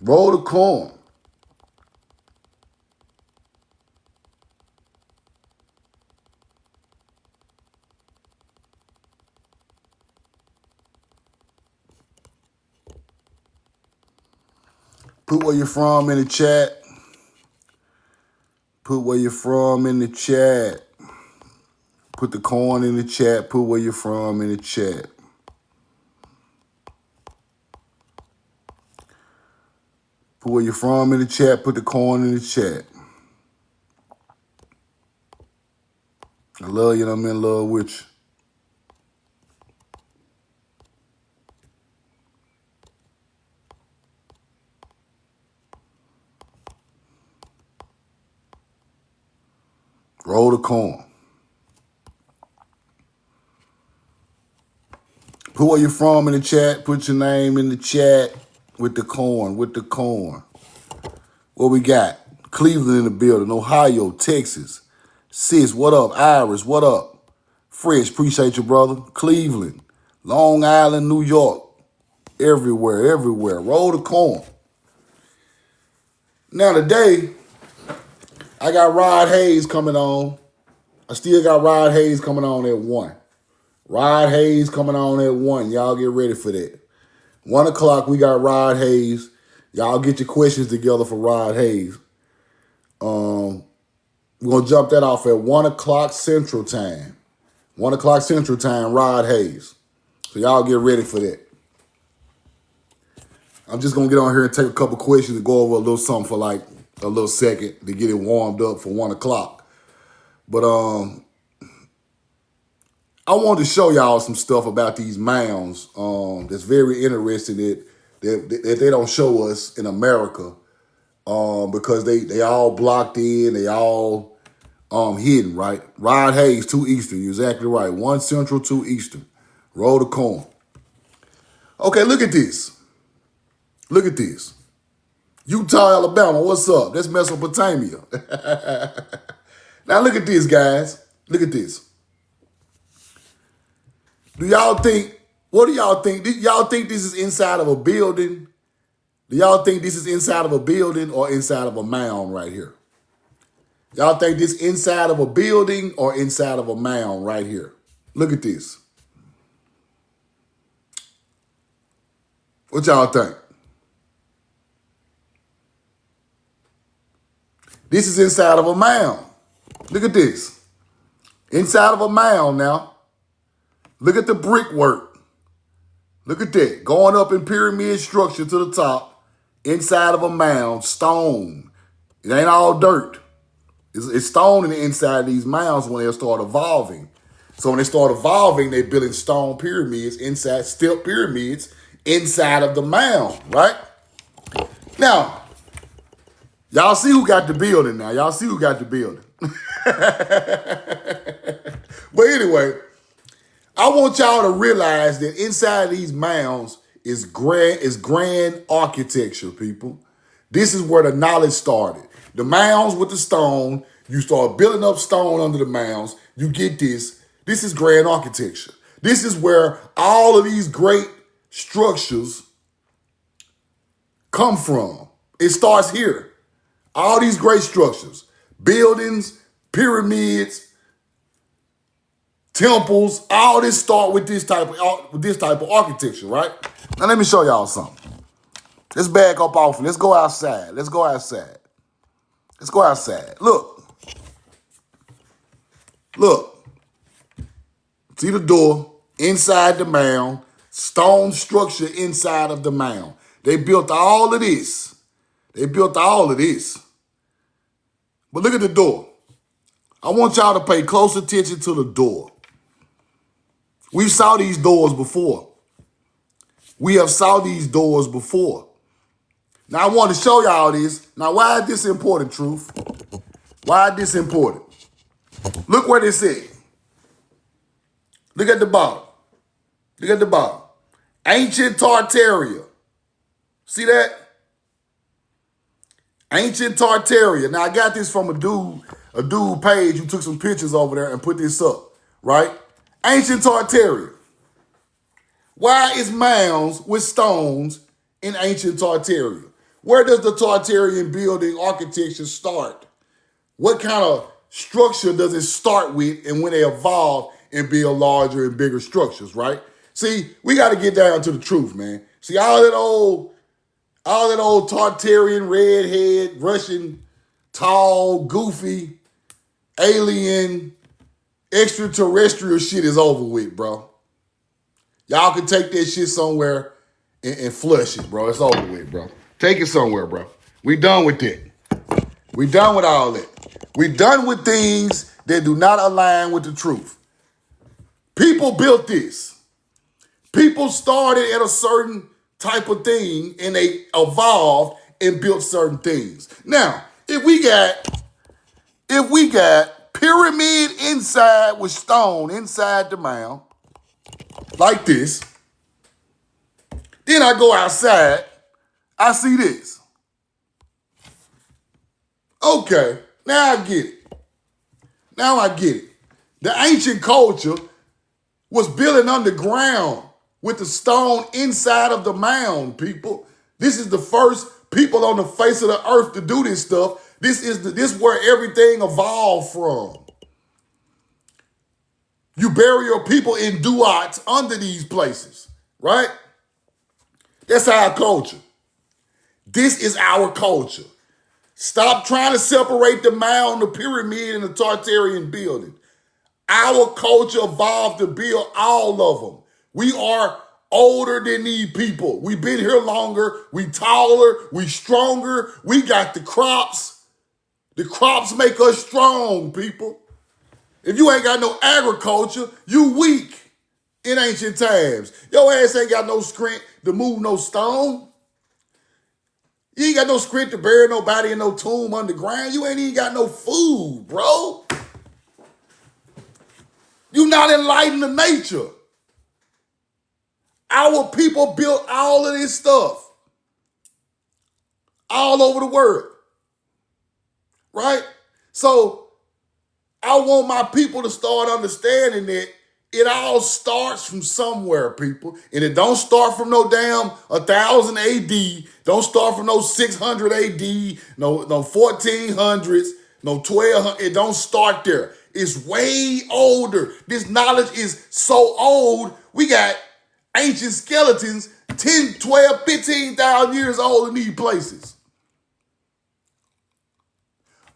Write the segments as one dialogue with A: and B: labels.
A: Roll the corn. Put where you're from in the chat. Put where you're from in the chat. Put the corn in the chat. Put where you're from in the chat. Put where you're from in the chat. Put the corn in the chat. I love you and I'm in love with you. Roll the corn. Put where you're from in the chat. Put your name in the chat with the corn. With the corn. What we got? Cleveland in the building. Ohio, Texas. Sis, what up? Iris, what up? Fresh, appreciate you, brother. Cleveland, Long Island, New York. Everywhere, everywhere. Roll the corn. Now today, I got Rod Hayes coming on. I still got Rod Hayes coming on at 1. Rod Hayes coming on at 1. Y'all get ready for that. 1 o'clock, we got Rod Hayes. Y'all get your questions together for Rod Hayes. We're going to jump that off at 1 o'clock Central Time. 1 o'clock Central Time, Rod Hayes. So y'all get ready for that. I'm just going to get on here and take a couple questions and go over a little something for like a little second to get it warmed up for 1 o'clock. But I wanted to show y'all some stuff about these mounds that's very interesting that they don't show us in America because they all blocked in, they all hidden, right? Rod Hayes, 2 Eastern, you're exactly right. 1 Central, 2 Eastern. Roll the corn. Okay, look at this. Look at this. Utah, Alabama, what's up? That's Mesopotamia. Now look at this, guys. Look at this. What do y'all think? Do y'all think this is inside of a building? Do y'all think this is inside of a building or inside of a mound right here? Y'all think this inside of a building or inside of a mound right here? Look at this. What y'all think? This is inside of a mound. Look at this. Inside of a mound now. Look at the brickwork. Look at that. Going up in pyramid structure to the top. Inside of a mound. Stone. It ain't all dirt. It's stone in the inside of these mounds when they start evolving. So when they start evolving, they're building stone pyramids inside, step pyramids inside of the mound, right? Now, y'all see who got the building now. Y'all see who got the building. But anyway, I want y'all to realize that inside these mounds is grand architecture, people. This is where the knowledge started. The mounds with the stone, you start building up stone under the mounds, you get this. This is grand architecture. This is where all of these great structures come from. It starts here. All these great structures, buildings, pyramids, temples, all this start with this type of architecture, right? Now let me show y'all something. Let's back up off. Let's go outside. Let's go outside. Let's go outside. Look. Look. See the door inside the mound, stone structure inside of the mound. They built all of this. They built all of this. But look at the door. I want y'all to pay close attention to the door. We saw these doors before. We have saw these doors before. Now, I want to show y'all this. Now, why is this important, Truth? Why is this important? Look what it said. Look at the bottom. Look at the bottom. Ancient Tartaria. See that? Ancient Tartaria. Now, I got this from a dude page who took some pictures over there and put this up, right? Ancient Tartaria. Why is mounds with stones in ancient Tartaria? Where does the Tartarian building architecture start? What kind of structure does it start with, and when they evolve and build larger and bigger structures, right? See, we got to get down to the truth, man. See, all that old Tartarian, redhead, Russian, tall, goofy, alien, extraterrestrial shit is over with, bro. Y'all can take that shit somewhere and flush it, bro. It's over with, bro. Take it somewhere, bro. We done with that. We done with all that. We done with things that do not align with the truth. People built this. People started at a certain type of thing and they evolved and built certain things. Now, if we got pyramid inside with stone inside the mound, like this, then I go outside, I see this. Okay, now I get it. Now I get it. The ancient culture was building underground with the stone inside of the mound, people. This is the first people on the face of the earth to do this stuff. This is where everything evolved from. You bury your people in duats under these places, right? That's our culture. This is our culture. Stop trying to separate the mound, the pyramid, and the Tartarian building. Our culture evolved to build all of them. We are older than these people. We've been here longer. We taller. We stronger. We got the crops. The crops make us strong, people. If you ain't got no agriculture, you weak in ancient times. Your ass ain't got no strength to move no stone. You ain't got no strength to bury nobody in no tomb underground. You ain't even got no food, bro. You not enlightened to nature. Our people built all of this stuff all over the world, right? So I want my people to start understanding that it all starts from somewhere, people. And it don't start from no damn 1000 AD. Don't start from no 600 AD, no 1400s, no 1200. It don't start there. It's way older. This knowledge is so old. We got ancient skeletons 10, 12, 15,000 years old in these places.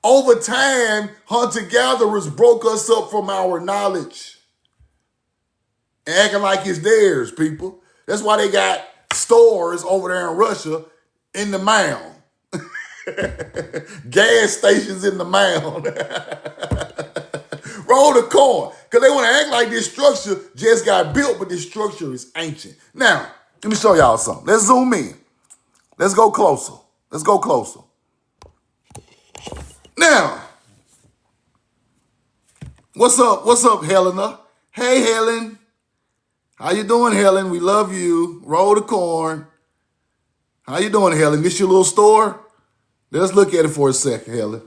A: Over time, hunter-gatherers broke us up from our knowledge. Acting like it's theirs, people. That's why they got stores over there in Russia in the mound. Gas stations in the mound. Roll the corn. Because they want to act like this structure just got built, but this structure is ancient. Now, let me show y'all something. Let's zoom in. Let's go closer. Let's go closer. Now, what's up? What's up, Helena? Hey, Helen. How you doing, Helen? We love you. Roll the corn. How you doing, Helen? This your little store? Let's look at it for a second, Helen.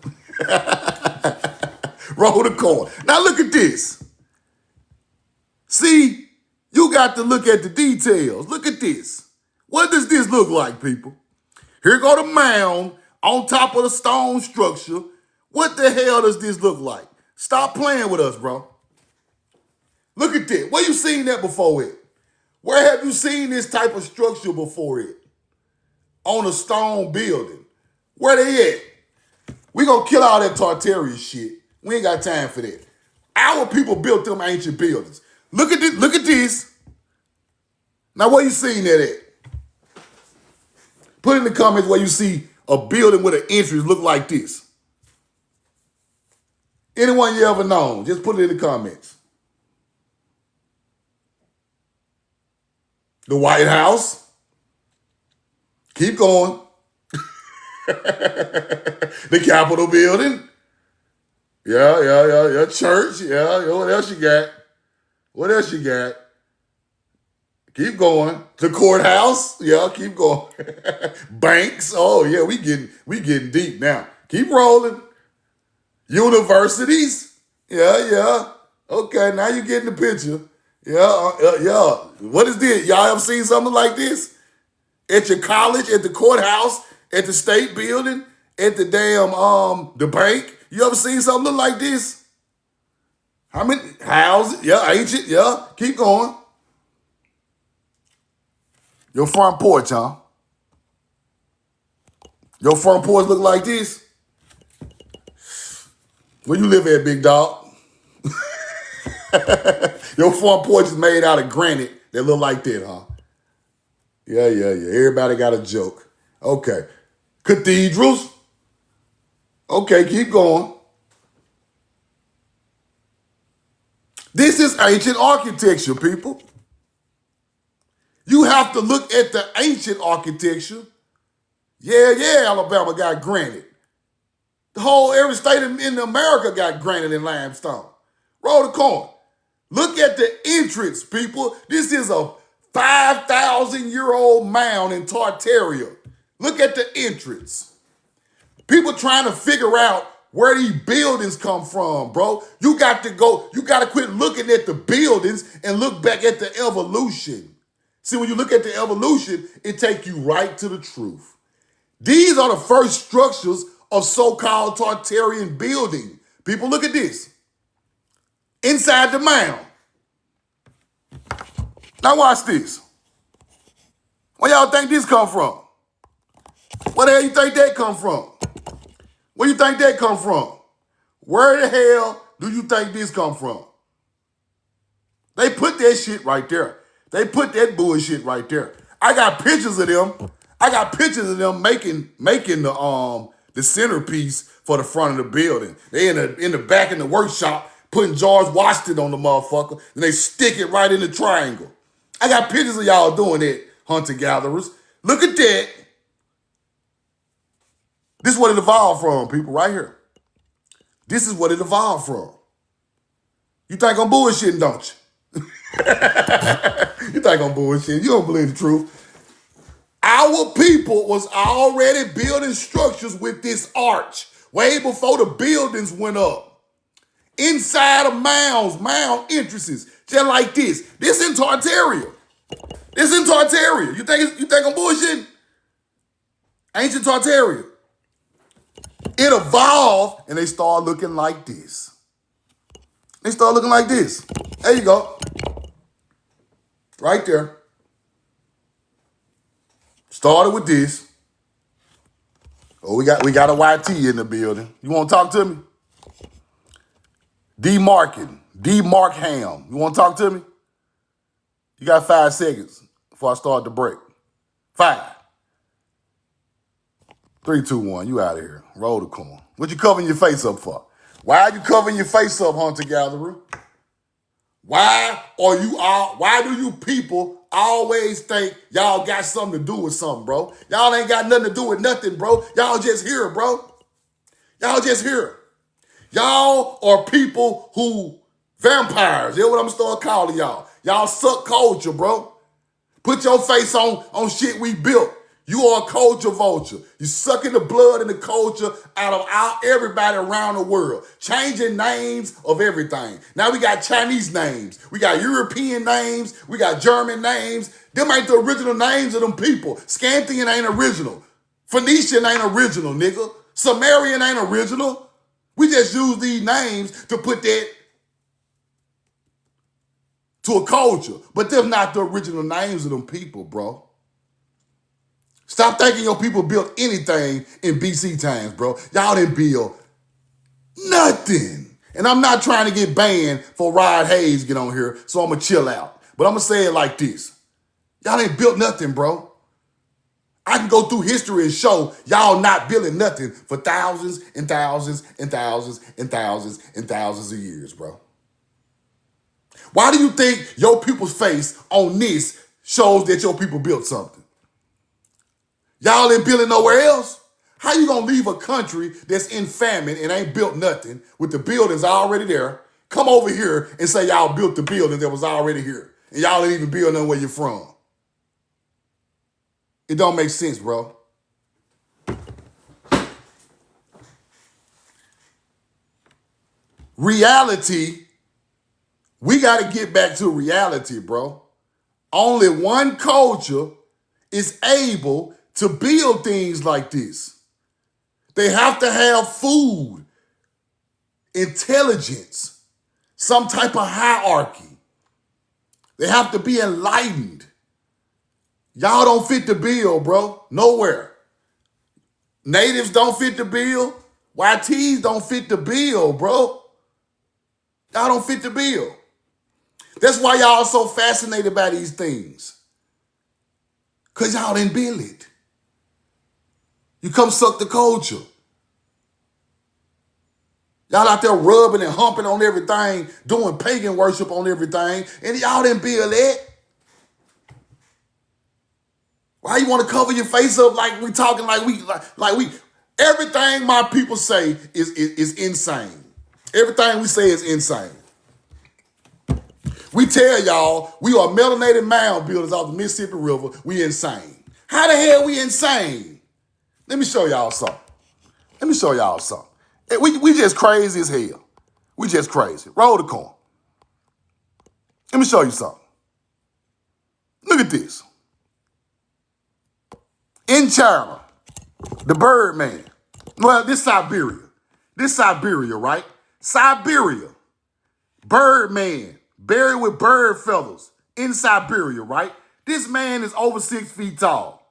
A: Roll the corn. Now look at this. See, you got to look at the details. Look at this. What does this look like, people? Here go the mound on top of the stone structure. What the hell does this look like? Stop playing with us, bro. Look at this. Where you seen that before it? Where have you seen this type of structure before it? On a stone building. Where they at? We gonna kill all that Tartarian shit. We ain't got time for that. Our people built them ancient buildings. Look at this. Look at this. Now, where you seen that at? Put in the comments where you see a building with an entrance look like this. Anyone you ever known, just put it in the comments. The White House. Keep going. The Capitol building. Yeah. Church. Yeah. What else you got? What else you got? Keep going. The courthouse. Yeah, keep going. Banks. Oh, yeah, we getting deep now. Keep rolling. Universities. Yeah. Okay, now you're getting the picture. Yeah. What is this? Y'all ever seen something like this? At your college, at the courthouse, at the state building, at the damn the bank. You ever seen something look like this? How many houses? Yeah, ancient. Yeah, keep going. Your front porch, huh? Your front porch look like this? Where you live at, big dog? Your front porch is made out of granite that look like that, huh? Yeah. Everybody got a joke. Okay. Cathedrals. Okay, keep going. This is ancient architecture, people. You have to look at the ancient architecture. Yeah, Alabama got granite. Every state in America got granite and limestone. Roll the corn. Look at the entrance, people. This is a 5,000-year-old mound in Tartarian. Look at the entrance. People trying to figure out where these buildings come from, bro. You got to quit looking at the buildings and look back at the evolution. See, when you look at the evolution, it takes you right to the truth. These are the first structures of so-called Tartarian building. People, look at this. Inside the mound. Now watch this. Where y'all think this come from? Where the hell you think that come from? Where you think that come from? Where the hell do you think this come from? They put that shit right there. They put that bullshit right there. I got pictures of them. I got pictures of them making the centerpiece for the front of the building. They in the back in the workshop putting George Washington on the motherfucker, and they stick it right in the triangle. I got pictures of y'all doing it, hunter-gatherers. Look at that. This is what it evolved from, people, right here. This is what it evolved from. You think I'm bullshitting, don't you? You think I'm bullshitting. You don't believe the truth. Our people was already building structures with this arch way before the buildings went up. Inside of mounds, mound entrances, just like this. This in Tartaria. This in Tartaria. You think I'm bullshitting? Ancient Tartaria. It evolved and they start looking like this. They start looking like this. There you go. Right there. Started with this. Oh, we got a YT in the building. You want to talk to me? D-Mark Ham. You want to talk to me? You got 5 seconds before I start the break. 5. 3, 2, 1. You out of here. Roll the corn. What you covering your face up for? Why are you covering your face up, hunter-gatherer? Why do you people always think y'all got something to do with something, bro? Y'all ain't got nothing to do with nothing, bro. Y'all just here, bro. Y'all just here. Y'all are people who vampires. That's what I'm start calling y'all. Y'all suck culture, bro. Put your face on shit we built. You are a culture vulture. You sucking the blood and the culture out of everybody around the world. Changing names of everything. Now we got Chinese names. We got European names. We got German names. Them ain't the original names of them people. Scythian ain't original. Phoenician ain't original, nigga. Sumerian ain't original. We just use these names to put that to a culture. But they're not the original names of them people, bro. Stop thinking your people built anything in BC times, bro. Y'all didn't build nothing. And I'm not trying to get banned for Rod Hayes get on here, so I'm going to chill out. But I'm going to say it like this. Y'all ain't built nothing, bro. I can go through history and show y'all not building nothing for thousands and thousands and thousands and thousands and thousands of years, bro. Why do you think your people's face on this shows that your people built something? Y'all ain't building nowhere else? How you gonna leave a country that's in famine and ain't built nothing with the buildings already there, come over here and say y'all built the building that was already here, and y'all ain't even build none where you're from? It don't make sense, bro. Reality, we gotta get back to reality, bro. Only one culture is able to build things like this. They have to have food, intelligence, some type of hierarchy. They have to be enlightened. Y'all don't fit the bill, bro. Nowhere. Natives don't fit the bill. YTs don't fit the bill, bro. Y'all don't fit the bill. That's why y'all so fascinated by these things. Because y'all didn't build it. You come suck the culture. Y'all out there rubbing and humping on everything, doing pagan worship on everything, and y'all didn't build that. Why you want to cover your face up like we talking like we everything my people say is insane. Everything we say is insane. We tell y'all we are melanated mound builders off the Mississippi River. We insane. How the hell we insane? Let me show y'all something. Let me show y'all something. We just crazy as hell. We just crazy. Roll the coin. Let me show you something. Look at this. In China, the Birdman. Well, this Siberia. This Siberia, right? Siberia. Birdman. Buried with bird feathers. In Siberia, right? This man is over 6 feet tall.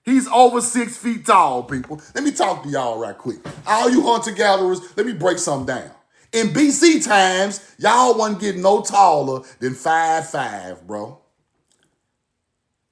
A: He's over 6 feet tall, people. Let me talk to y'all right quick. All you hunter-gatherers, let me break something down. In BC times, y'all wasn't getting no taller than 5'5", bro.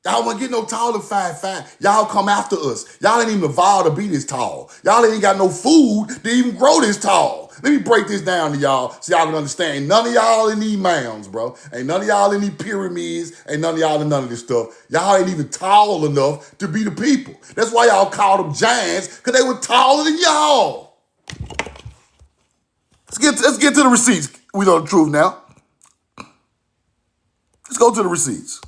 A: Y'all wasn't getting no taller than 5'5". Y'all come after us. Y'all ain't even evolved to be this tall. Y'all ain't got no food to even grow this tall. Let me break this down to y'all so y'all can understand. Ain't none of y'all in these mounds, bro. Ain't none of y'all in these pyramids. Ain't none of y'all in none of this stuff. Y'all ain't even tall enough to be the people. That's why y'all called them giants, because they were taller than y'all. Let's get to the receipts. We know the truth now. Let's go to the receipts.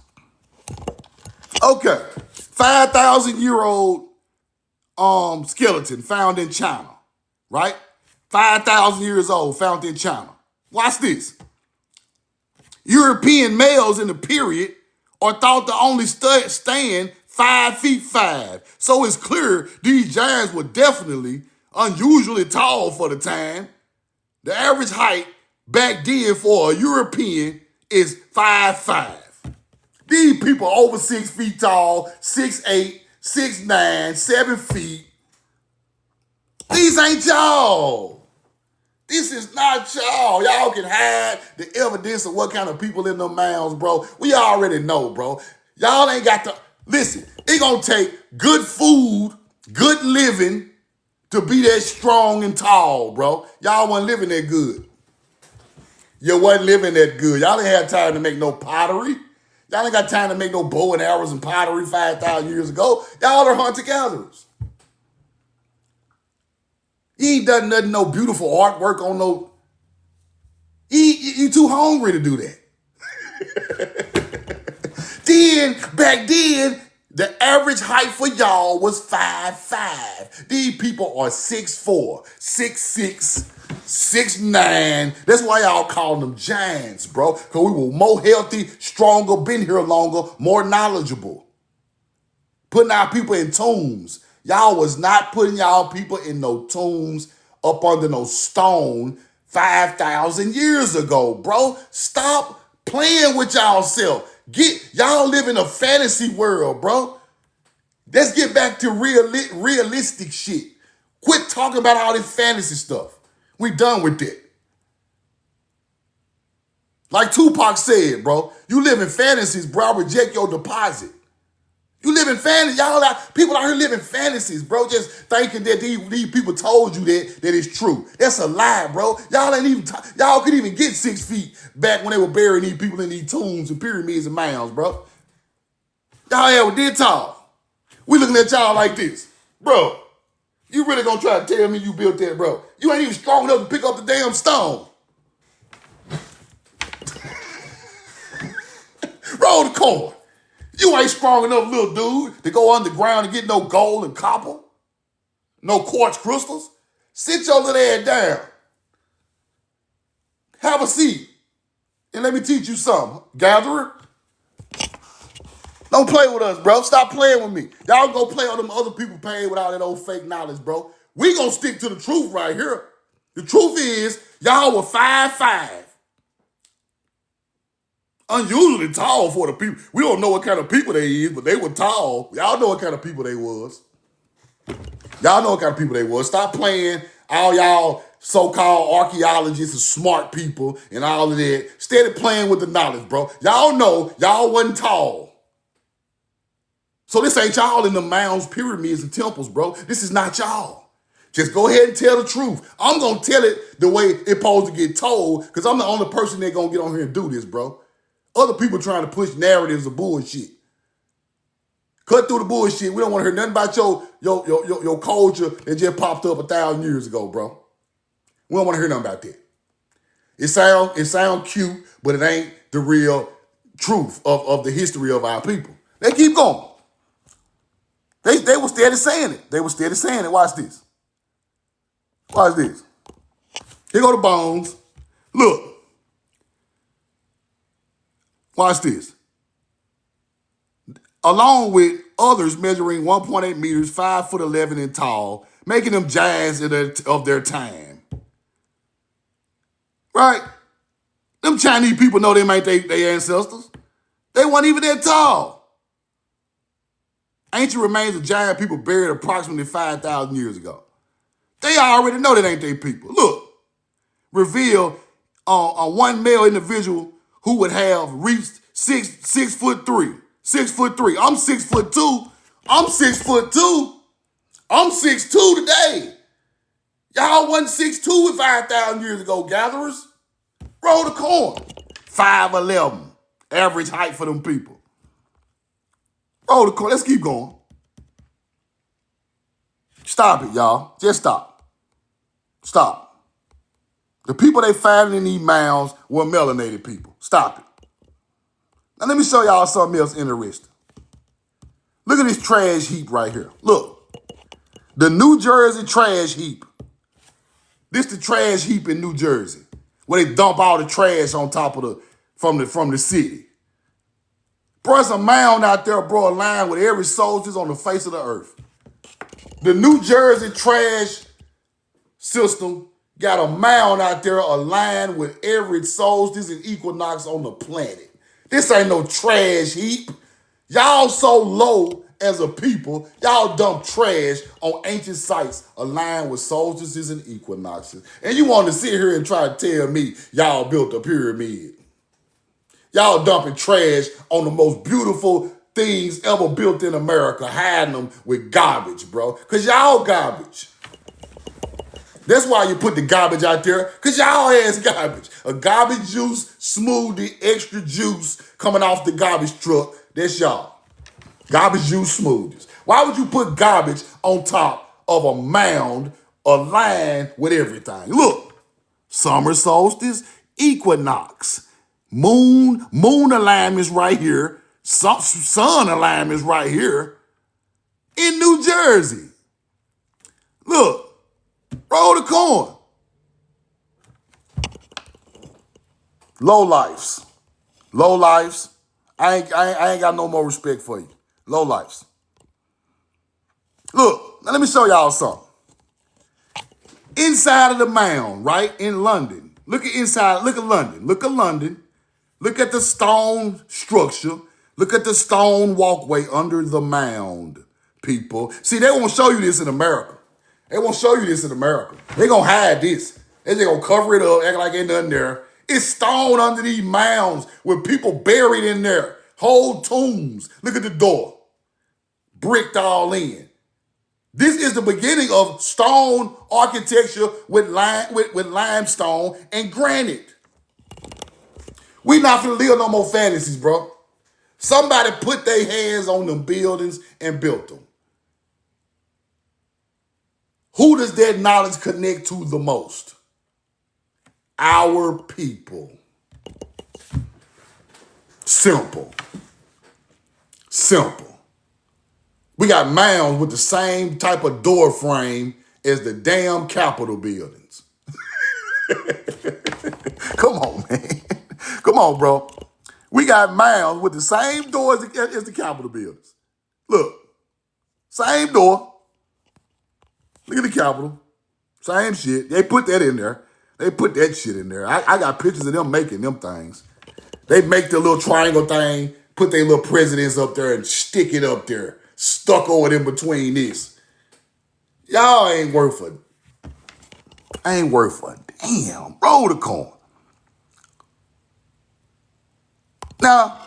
A: Okay, 5,000-year-old skeleton found in China, right? 5,000 years old, found in China. Watch this. European males in the period are thought to only stand 5'5". So it's clear these giants were definitely unusually tall for the time. The average height back then for a European is 5'5". These people are over 6 feet tall, 6'8", 6'9", 7 feet. These ain't y'all. This is not y'all. Y'all can hide the evidence of what kind of people in them mounds, bro. We already know, bro. Y'all ain't got to, listen, it gonna take good food, good living to be that strong and tall, bro. Y'all wasn't living that good. You wasn't living that good. Y'all ain't had time to make no pottery. Y'all ain't got time to make no bow and arrows and pottery 5,000 years ago. Y'all are hunter-gatherers. You ain't done nothing, no beautiful artwork on no... You too hungry to do that. Back then, the average height for y'all was 5'5". These people are 6'4", 6'6", 6'9". That's why y'all call them giants, bro. Because we were more healthy, stronger, been here longer, more knowledgeable. Putting our people in tombs. Y'all was not putting y'all people in no tombs up under no stone 5,000 years ago, bro. Stop playing with y'all self. Y'all live in a fantasy world, bro. Let's get back to realistic shit. Quit talking about all this fantasy stuff. We done with that. Like Tupac said, bro, you live in fantasies, bro. I reject your deposit. You live in fantasy. People out here living fantasies, bro, just thinking that these people told you that it's true. That's a lie, bro. Y'all couldn't even get 6 feet back when they were burying these people in these tombs and pyramids and mounds, bro. Y'all ever did tall. We looking at y'all like this. Bro, you really gonna try to tell me you built that, bro? You ain't even strong enough to pick up the damn stone. Roll the coin. You ain't strong enough, little dude, to go underground and get no gold and copper, no quartz crystals. Sit your little ass down. Have a seat. And let me teach you something, gatherer. Don't play with us, bro. Stop playing with me. Y'all go play on them other people paying with all that old fake knowledge, bro. We gonna stick to the truth right here. The truth is, y'all were 5'5". Unusually tall for the people. We don't know what kind of people they is, but they were tall. Y'all know what kind of people they was. Y'all know what kind of people they was. Stop playing all y'all so-called archaeologists and smart people and all of that. Steady playing with the knowledge, bro. Y'all know y'all wasn't tall. So this ain't y'all in the mounds, pyramids, and temples, bro. This is not y'all. Just go ahead and tell the truth. I'm going to tell it the way it's supposed to get told because I'm the only person that's going to get on here and do this, bro. Other people trying to push narratives of bullshit. Cut through the bullshit. We don't want to hear nothing about your culture that just popped up 1,000 years ago, bro. We don't want to hear nothing about that. It sound cute, but it ain't the real truth of the history of our people. They keep going. They were steady saying it. They were steady saying it. Watch this. Watch this. Here go the bones. Look. Watch this. Along with others measuring 1.8 meters, 5'11" and tall, making them giants of their time. Right? Them Chinese people know them ain't their ancestors. They weren't even that tall. Ancient remains of giant people buried approximately 5,000 years ago. They already know that ain't their people. Look, reveal one male individual who would have reached 6'3". 6'3". I'm 6'2". I'm 6'2". I'm 6'2" today. Y'all wasn't 6'2" 5,000 years ago, gatherers. Roll the coin. 5'11", average height for them people. Roll the coin. Let's keep going. Stop it, y'all. Just stop. Stop. The people they found in these mounds were melanated people. Stop it. Now let me show y'all something else interesting. Look at this trash heap right here. Look. The New Jersey trash heap. This the trash heap in New Jersey, where they dump all the trash on top of from the city. Bro, there's a mound out there, bro, aligned with every soldier on the face of the earth. The New Jersey trash system got a mound out there aligned with every solstice and equinox on the planet. This ain't no trash heap. Y'all so low as a people, y'all dump trash on ancient sites aligned with solstices and equinoxes. And you want to sit here and try to tell me y'all built a pyramid. Y'all dumping trash on the most beautiful things ever built in America, hiding them with garbage, bro. Because y'all garbage. That's why you put the garbage out there, because y'all ass garbage. A garbage juice smoothie, extra juice coming off the garbage truck, that's y'all. Garbage juice smoothies. Why would you put garbage on top of a mound aligned with everything? Look, summer solstice, equinox. Moon alignments right here. Sun alignments right here in New Jersey. Look, roll the coin. Low lifes. Low lifes. I ain't got no more respect for you. Low lifes. Look, now let me show y'all something. Inside of the mound, right, in London. Look at inside, look at London. Look at London. Look at the stone structure. Look at the stone walkway under the mound, people. See, they won't show you this in America. They won't show you this in America. They're going to hide this. They're going to cover it up, act like ain't nothing there. It's stone under these mounds with people buried in there. Whole tombs. Look at the door. Bricked all in. This is the beginning of stone architecture with limestone and granite. We not finna live no more fantasies, bro. Somebody put their hands on them buildings and built them. Who does that knowledge connect to the most? Our people. Simple. Simple. We got mounds with the same type of door frame as the damn Capitol buildings. Come on, man. Come on, bro. We got mounds with the same door as the Capitol buildings. Look, same door. Look at the Capitol. Same shit. They put that in there. They put that shit in there. I got pictures of them making them things. They make the little triangle thing, put their little presidents up there and stick it up there. Stucco it in between this. Y'all ain't worth it. Ain't worth it. Damn, roll the corn. Now,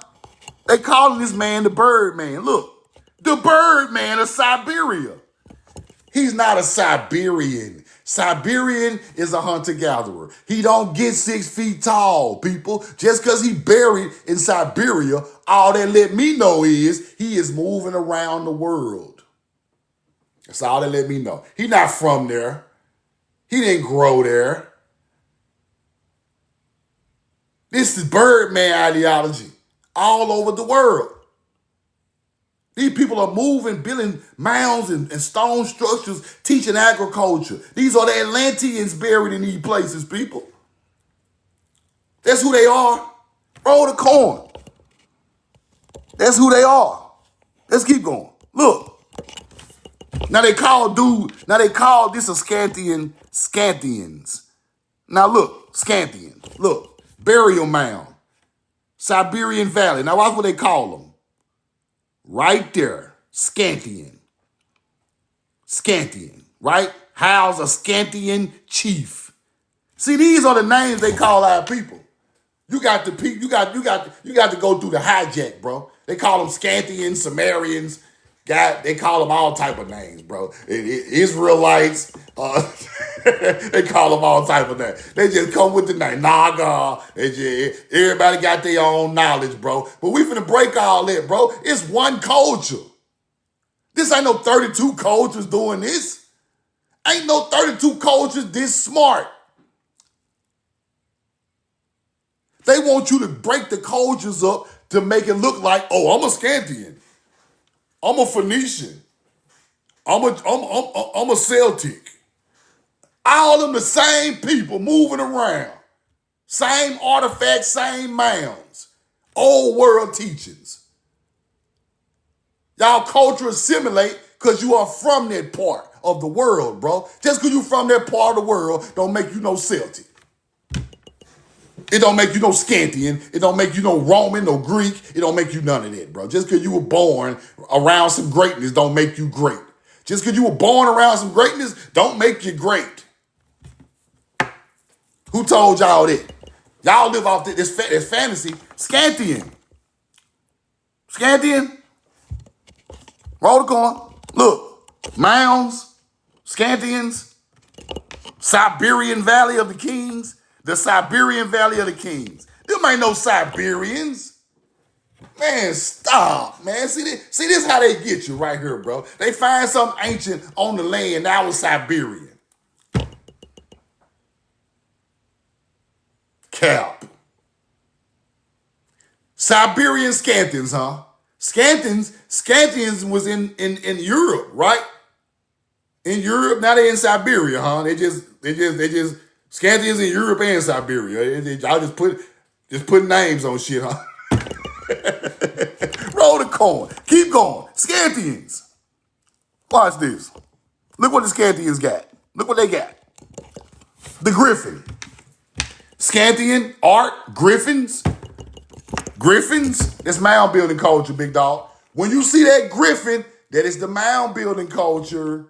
A: they calling this man the Birdman. Look, the Birdman of Siberia. He's not a Siberian. Siberian is a hunter-gatherer. He don't get 6 feet tall, people. Just because he buried in Siberia, all that let me know is he is moving around the world. That's all that let me know. He not from there. He didn't grow there. This is Birdman ideology all over the world. These people are moving, building mounds and stone structures, teaching agriculture. These are the Atlanteans buried in these places, people. That's who they are. Roll the corn. That's who they are. Let's keep going. Look. Now they call this a Scantians. Now look, Scantian. Look, burial mound. Siberian Valley. Now watch what they call them. Right there, Scantian, right? How's a Scantian chief? See, these are the names they call our people. You got to go through the hijack, bro. They call them Scantians, Sumerians. They call them all type of names, bro. Israelites, they call them all type of names. They just come with the name. Naga. Everybody got their own knowledge, bro. But we finna break all that, bro. It's one culture. This ain't no 32 cultures doing this. Ain't no 32 cultures this smart. They want you to break the cultures up to make it look like, oh, I'm a Scantian. I'm a Phoenician. I'm a Celtic. All of them the same people moving around. Same artifacts, same mounds. Old world teachings. Y'all culture assimilate because you are from that part of the world, bro. Just because you from that part of the world don't make you no Celtic. It don't make you no Scantian. It don't make you no Roman, no Greek. It don't make you none of that, bro. Just because you were born around some greatness don't make you great. Just because you were born around some greatness don't make you great. Who told y'all that? Y'all live off this fantasy. Scantian. Roll the corn. Look. Mounds. Scantians. Siberian Valley of the Kings. The Siberian Valley of the Kings. Them ain't no Siberians. Man, stop, man. See this how they get you right here, bro. They find something ancient on the land. Now it's Siberian. Cap. Siberian Scantians, huh? Scantians was in Europe, right? In Europe, now they in Siberia, huh? They just Scantians in Europe and Siberia. Y'all just put names on shit, huh? Roll the corn. Keep going. Scantians. Watch this. Look what the Scantians got. Look what they got. The Griffin. Scantian, art, Griffins. That's mound building culture, big dog. When you see that Griffin, that is the mound building culture.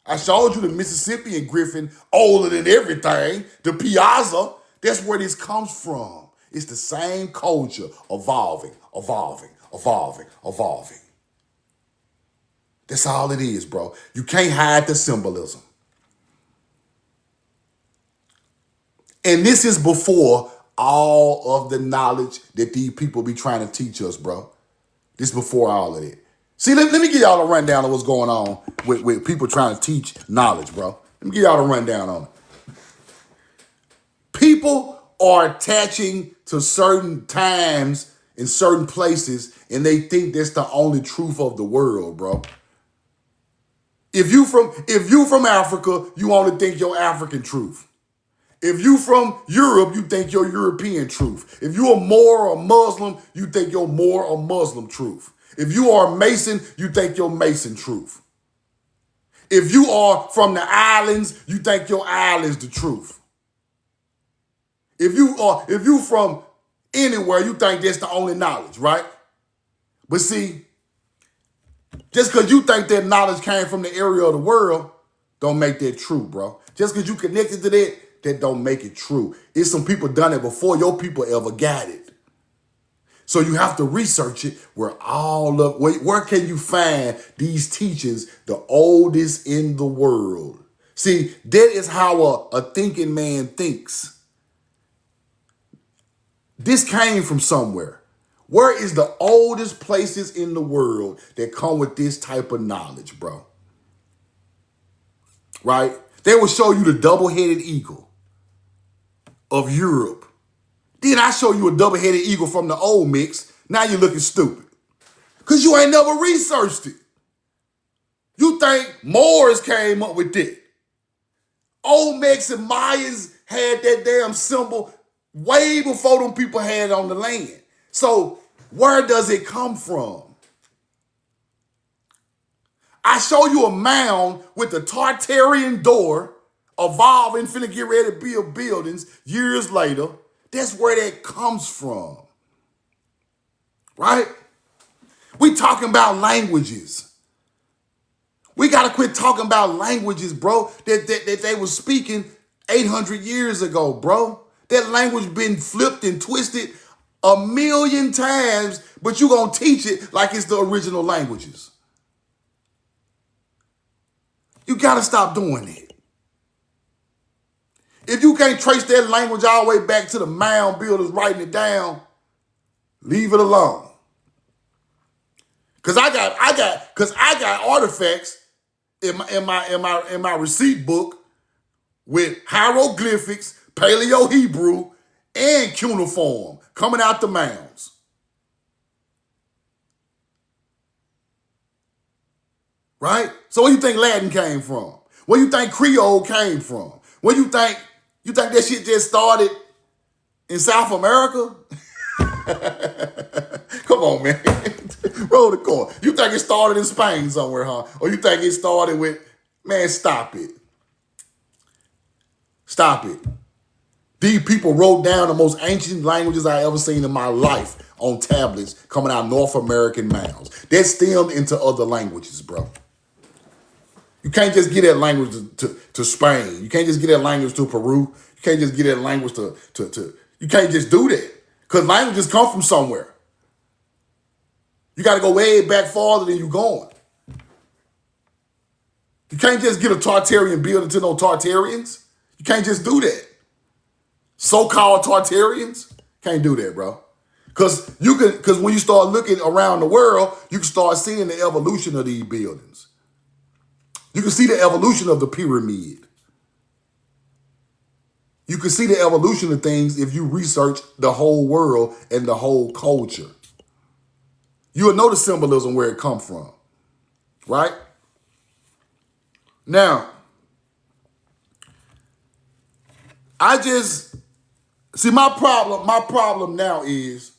A: I showed you the Mississippian Griffin, older than everything. The Piazza, that's where this comes from. It's the same culture, evolving. That's all it is, bro. You can't hide the symbolism. And this is before all of the knowledge that these people be trying to teach us, bro. This is before all of it. See, let me give y'all a rundown of what's going on with people trying to teach knowledge, bro. Let me give y'all a rundown on it. People are attaching to certain times in certain places, and they think that's the only truth of the world, bro. If you from Africa, you only think your African truth. If you from Europe, you think your European truth. If you are Moor or Muslim, you think your Moor or Muslim truth. If you are Mason, you think your Mason truth. If you are from the islands, you think your island's the truth. If you from anywhere, you think that's the only knowledge, right? But see, just because you think that knowledge came from the area of the world, don't make that true, bro. Just because you connected to that don't make it true. It's some people done it before your people ever got it. So you have to research it where can you find these teachings, the oldest in the world? See, that is how a thinking man thinks. This came from somewhere. Where is the oldest places in the world that come with this type of knowledge, bro? Right? They will show you the double-headed eagle of Europe. Then I show you a double-headed eagle from the old mix. Now you're looking stupid. Because you ain't never researched it. You think Moors came up with that. Olmecs and Mayans had that damn symbol way before them people had it on the land. So where does it come from? I show you a mound with the Tartarian door evolving, finna get ready to build buildings years later. That's where that comes from. Right? We talking about languages. We got to quit talking about languages, bro, that they were speaking 800 years ago, bro. That language been flipped and twisted a million times, but you gonna teach it like it's the original languages. You gotta stop doing it. If you can't trace that language all the way back to the mound builders writing it down, leave it alone. Cause I got artifacts in my receipt book with hieroglyphics, Paleo Hebrew, and cuneiform coming out the mounds. Right? So where you think Latin came from? Where you think Creole came from? Where you think that shit just started in South America? Come on, man. Roll the coin. You think it started in Spain somewhere, huh? Or you think it started with, man, stop it. Stop it. These people wrote down the most ancient languages I ever seen in my life on tablets coming out of North American mounds. That stemmed into other languages, bro. You can't just get that language to Spain. You can't just get that language to Peru. You can't just get that language to you can't just do that. Because languages come from somewhere. You got to go way back farther than you going. You can't just get a Tartarian building to no Tartarians. You can't just do that. So-called Tartarians can't do that, bro. Because when you start looking around the world, you can start seeing the evolution of these buildings. You can see the evolution of the pyramid. You can see the evolution of things if you research the whole world and the whole culture. You'll know the symbolism where it comes from, right? Now, my problem now is,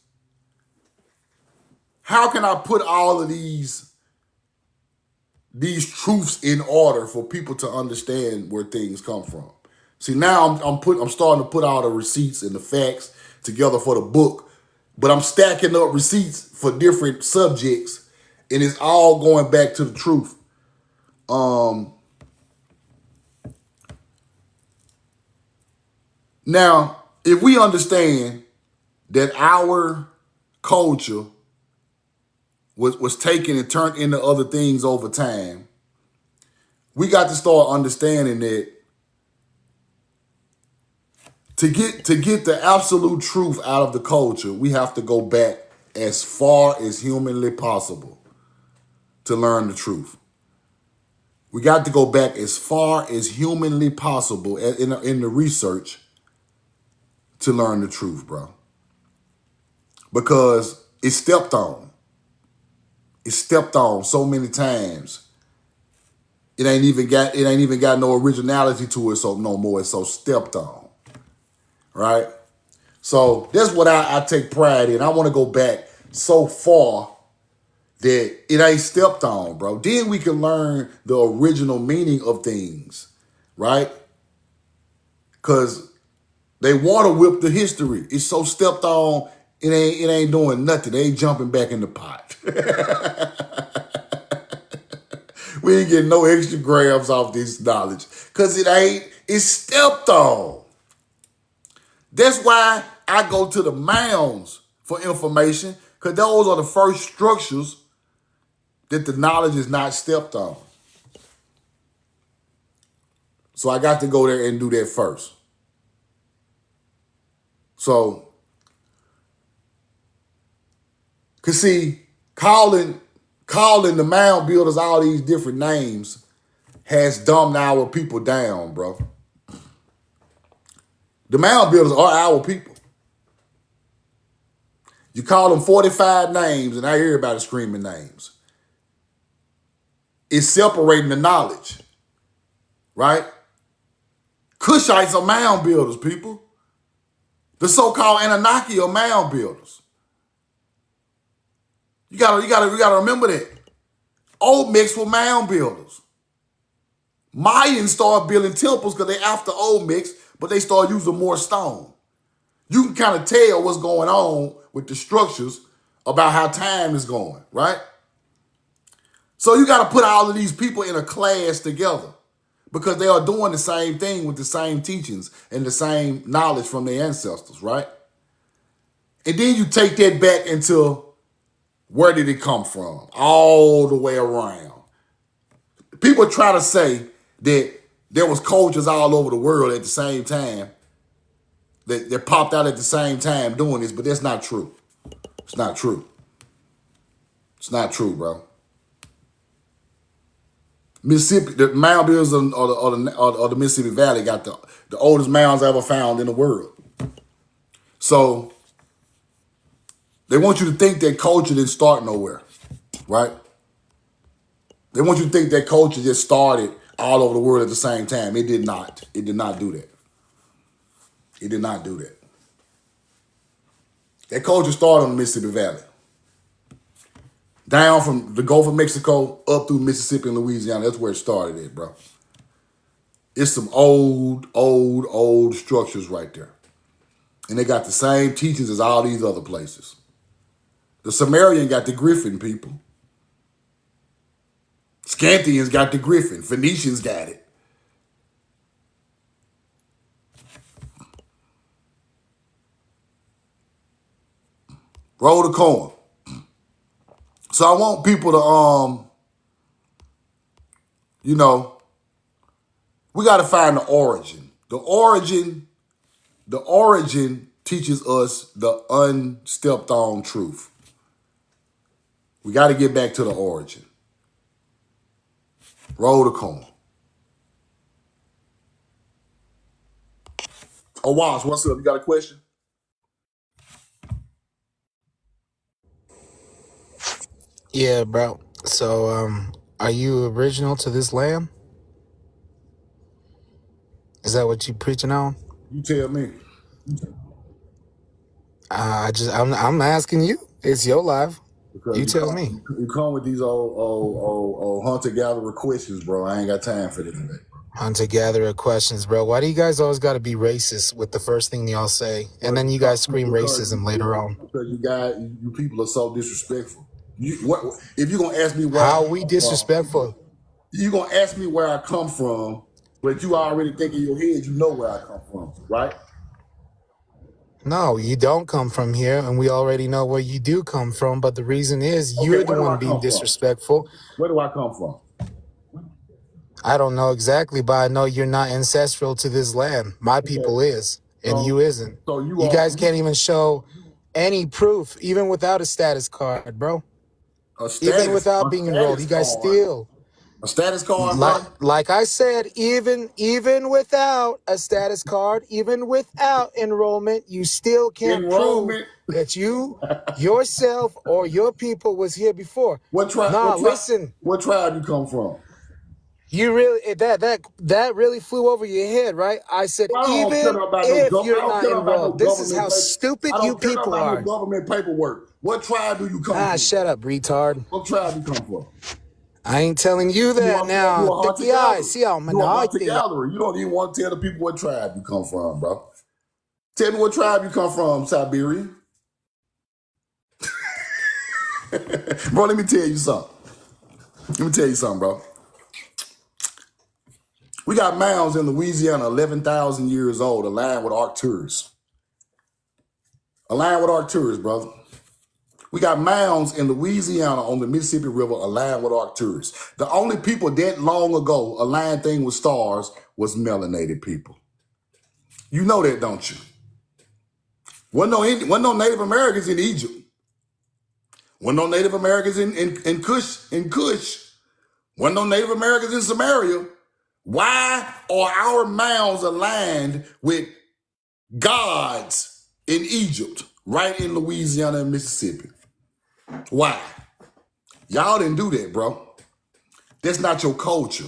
A: how can I put all of these truths in order for people to understand where things come from? See, now I'm starting to put all the receipts and the facts together for the book, but I'm stacking up receipts for different subjects, and it's all going back to the truth. Now, if we understand that our culture was taken and turned into other things over time, we got to start understanding that to get the absolute truth out of the culture, we have to go back as far as humanly possible to learn the truth. We got to go back as far as humanly possible in the research to learn the truth, bro. Because it's stepped on. It's stepped on so many times. It ain't even got no originality to it so no more. It's so stepped on. right? So that's what I take pride in. I want to go back so far that it ain't stepped on, bro. Then we can learn the original meaning of things, right? Because they water whip the history. It's so stepped on, it ain't doing nothing. They ain't jumping back in the pot. We ain't getting no extra grams off this knowledge. Because it's stepped on. That's why I go to the mounds for information, because those are the first structures that the knowledge is not stepped on. So I got to go there and do that first. So, cause see, calling the mound builders all these different names has dumbed our people down, bro. The mound builders are our people. You call them 45 names, and I hear everybody screaming names. It's separating the knowledge, right? Cushites are mound builders, people. The so-called Anunnaki are mound builders. You gotta remember that. Olmecs were mound builders. Mayans started building temples because they after Olmecs, but they started using more stone. You can kind of tell what's going on with the structures about how time is going, right? So you got to put all of these people in a class together because they are doing the same thing with the same teachings and the same knowledge from their ancestors, right? And then you take that back into where did it come from? All the way around. People try to say that there was cultures all over the world at the same time that popped out at the same time doing this, but that's not true. It's not true. It's not true, bro. Mississippi, the mound builders of the Mississippi Valley got the oldest mounds ever found in the world. So they want you to think that culture didn't start nowhere, right? They want you to think that culture just started all over the world at the same time. It did not. It did not do that. It did not do that. That culture started on the Mississippi Valley. Down from the Gulf of Mexico up through Mississippi and Louisiana. That's where it started at, bro. It's some old structures right there. And they got the same teachings as all these other places. The Sumerian got the Griffin people. Scandians got the Griffin. Phoenicians got it. Roll the coin. So I want people to, we got to find the origin. The origin teaches us the unstepped on truth. We got to get back to the origin. Roll the coin. Oh, Wash, what's up? You got a question?
B: Yeah, bro. So, are you original to this land? Is that what you preaching on?
A: You tell me.
B: I'm asking you. It's your life.
A: Because
B: You tell me.
A: you come with these old hunter-gatherer questions, bro. I ain't got time for this today.
B: Hunter gatherer questions, bro. Why do you guys always got to be racist with the first thing y'all say, and then you guys scream racism later on?
A: Because you people are so disrespectful. If you're gonna ask me where I
B: How
A: come
B: we
A: from,
B: disrespectful?
A: you're gonna ask me where I come from, but you already think in your head you know where I come from, right?
B: No, you don't come from here, and we already know where you do come from. But the reason is
A: Okay,
B: you're the
A: where do
B: one
A: I
B: being
A: come from?
B: disrespectful.
A: Where do I come from?
B: I don't know exactly, but I know you're not ancestral to this land. My
A: Okay,
B: people is, and
A: so
B: you isn't.
A: so you
B: You
A: are
B: guys can't even show any proof, even without a status card, bro.
A: a
B: Even
A: status
B: without
A: a
B: being enrolled,
A: status
B: you guys
A: card.
B: still,
A: A status card, bro.
B: like I said, even without a status card, even without enrollment, you still can't prove
A: Enrollment.
B: that you yourself or your people was here before.
A: What tribe?
B: Nah, listen.
A: What tribe you come from?
B: You really that really flew over your head, right? I said
A: Well, I don't care
B: even
A: about no
B: if
A: I
B: you're
A: don't
B: not
A: care about no
B: enrolled. This is
A: government
B: how
A: paper.
B: stupid
A: I
B: you
A: don't care
B: people
A: about no
B: are.
A: government paperwork. What tribe do you come from?
B: Shut up, retard.
A: What tribe you come from?
B: I ain't telling you that
A: You
B: now.
A: a hunter gatherer.
B: See how
A: You a hunter
B: manati.
A: gatherer. You don't even want to tell the people what tribe you come from, bro. Tell me what tribe you come from, Siberia. Bro, let me tell you something. Bro. We got mounds in Louisiana 11,000 years old, aligned with Arcturus. Brother. We got mounds in Louisiana on the Mississippi River aligned with Arcturus. The only people that long ago aligned thing with stars was melanated people. You know that, don't you? Wasn't no Native Americans in Egypt. Wasn't no Native Americans in Kush. Wasn't no Native Americans in Samaria. Why are our mounds aligned with gods in Egypt, right in Louisiana and Mississippi? Why? Y'all didn't do that, bro. That's not your culture.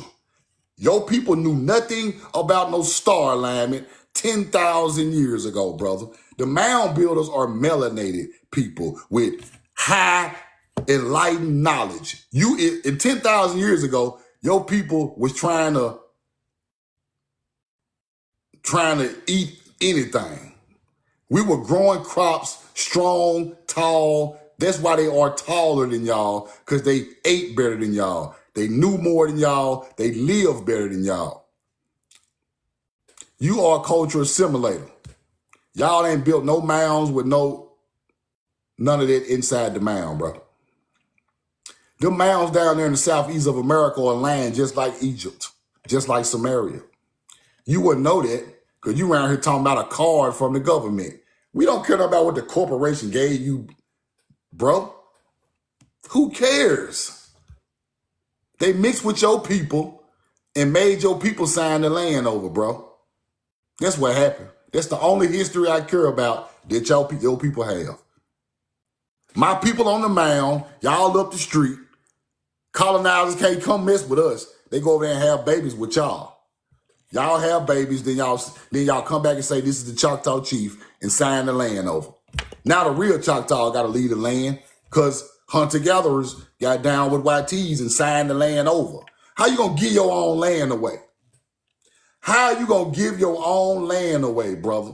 A: Your people knew nothing about no star alignment 10,000 years ago, brother. The mound builders are melanated people with high enlightened knowledge. In 10,000 years ago, your people was trying to eat anything. We were growing crops, strong, tall. That's why they are taller than y'all, because they ate better than y'all. They knew more than y'all. They lived better than y'all. You are a culture assimilator. Y'all ain't built no mounds with none of that inside the mound, bro. Them mounds down there in the southeast of America are land just like Egypt, just like Samaria. You wouldn't know that because you around here talking about a card from the government. We don't care about what the corporation gave you, bro. Who cares? They mixed with your people and made your people sign the land over, bro. That's what happened. That's the only history I care about that your people have. My people on the mound, y'all up the street, colonizers can't come mess with us. They go over there and have babies with y'all. Y'all have babies, then y'all come back and say this is the Choctaw chief and sign the land over. Now the real Choctaw got to leave the land because hunter-gatherers got down with YTs and signed the land over. How you going to give your own land away? How you going to give your own land away, brother?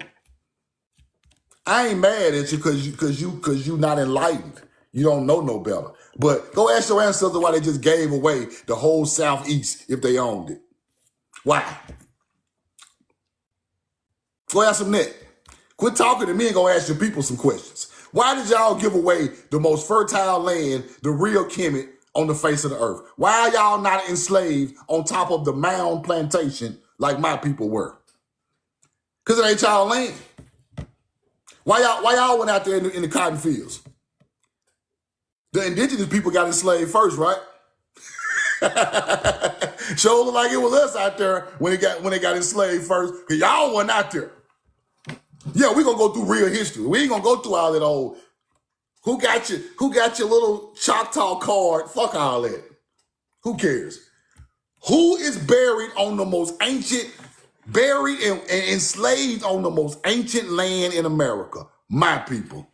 A: I ain't mad at you because you not enlightened. You don't know no better. But go ask your ancestors why they just gave away the whole Southeast if they owned it. Why? Go ask them that. Quit talking to me and go ask your people some questions. Why did y'all give away the most fertile land, the real Kemet, on the face of the earth? Why are y'all not enslaved on top of the mound plantation like my people were? Because it ain't y'all land. Why y'all went out there in the cotton fields? The indigenous people got enslaved first, right? Sure look like it was us out there when they got enslaved first, because y'all wasn't out there. Yeah, we gonna go through real history. We ain't gonna go through all that old who got your little Choctaw card? Fuck all that. Who cares? Who is buried on the most ancient, buried and enslaved on the most ancient land in America? My people.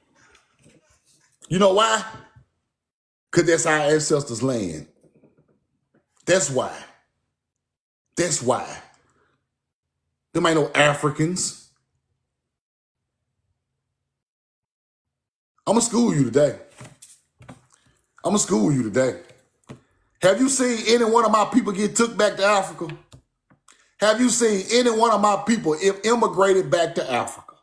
A: You know why? Because that's our ancestors' land. That's why. That's why. Them ain't no Africans. I'm going to school you today. Have you seen any one of my people get took back to Africa? Have you seen any one of my people immigrated back to Africa?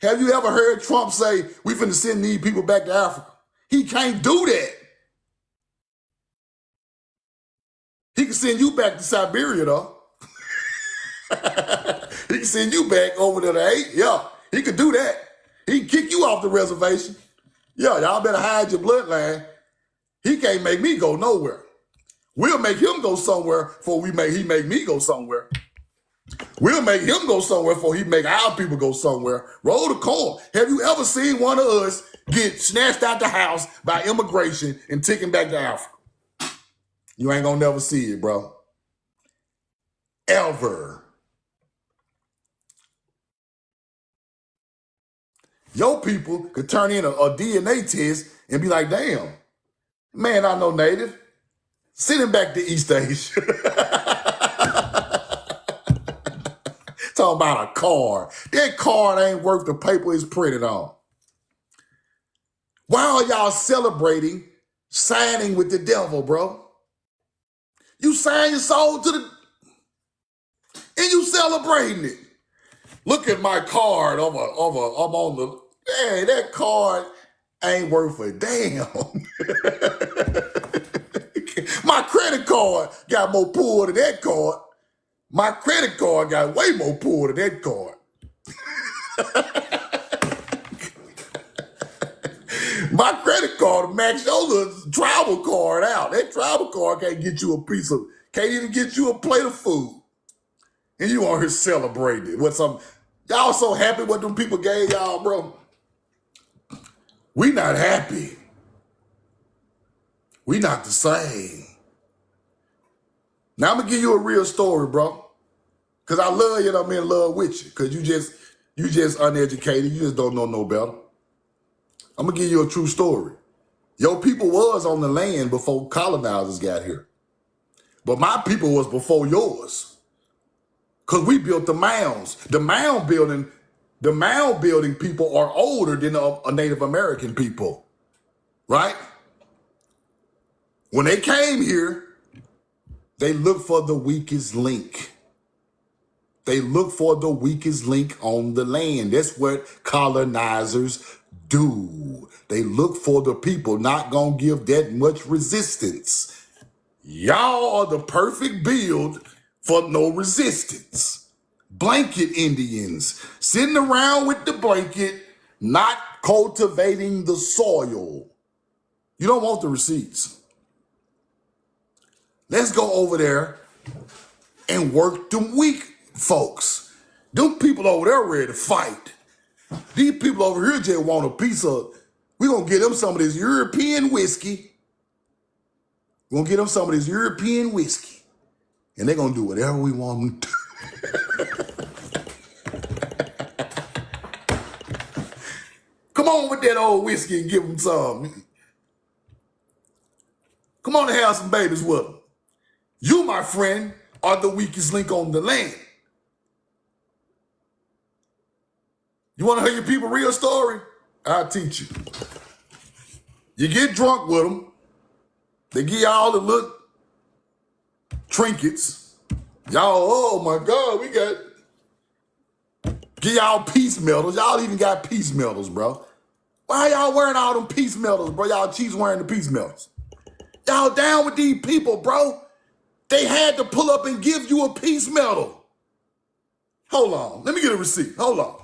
A: Have you ever heard Trump say, we finna send these people back to Africa? He can't do that. He can send you back to Siberia, though. He can send you back over there to 8. Yeah, he could do that. He can kick you off the reservation. Yeah, y'all better hide your bloodline. He can't make me go nowhere. We'll make him go somewhere before he make me go somewhere. We'll make him go somewhere before he make our people go somewhere. Roll the coin. Have you ever seen one of us get snatched out the house by immigration and taken back to Africa? You ain't gonna never see it, bro. ever. Your people could turn in a DNA test and be like, damn, man, I know native. Send him back to East Asia. Talking about a card. That card ain't worth the paper it's printed on. Why are y'all celebrating signing with the devil, bro? You sign your soul to the, and you celebrating it. Look at my card I'm on the, hey, that card ain't worth a damn. My credit card got more pull than that card. My credit card got way more pull than that card. My credit card max your little travel card out. That travel card can't get you can't even get you a plate of food. And you on here celebrating it. Y'all so happy what them people gave y'all, bro? We not happy. We not the same. Now I'm gonna give you a real story, bro. Cause I love you and I'm in love with you. Cause you just uneducated. You just don't know no better. I'm gonna give you a true story. Your people was on the land before colonizers got here. But my people was before yours. Cause we built the mounds. The mound building people are older than a Native American people. Right? When they came here, they looked for the weakest link. They look for the weakest link on the land. That's what colonizers do. They look for the people not gonna give that much resistance. Y'all are the perfect build for no resistance. Blanket Indians, sitting around with the blanket, not cultivating the soil. You don't want the receipts. Let's go over there and work them weak folks. Them people over there ready to fight. These people over here just want a piece of, we're going to get them some of this European whiskey. We're going to get them some of this European whiskey. And they're going to do whatever we want them to do. Come on with that old whiskey and give them some. Come on and have some babies with them. You, my friend, are the weakest link on the land. You want to hear your people real story? I'll teach you. You get drunk with them. They give y'all the little trinkets. Y'all, oh my God, we got, give y'all peace medals. Y'all even got peace medals, bro. Why y'all wearing all them peace medals, bro? Y'all chiefs wearing the peace medals. Y'all down with these people, bro. They had to pull up and give you a peace medal. Hold on. Let me get a receipt. Hold on.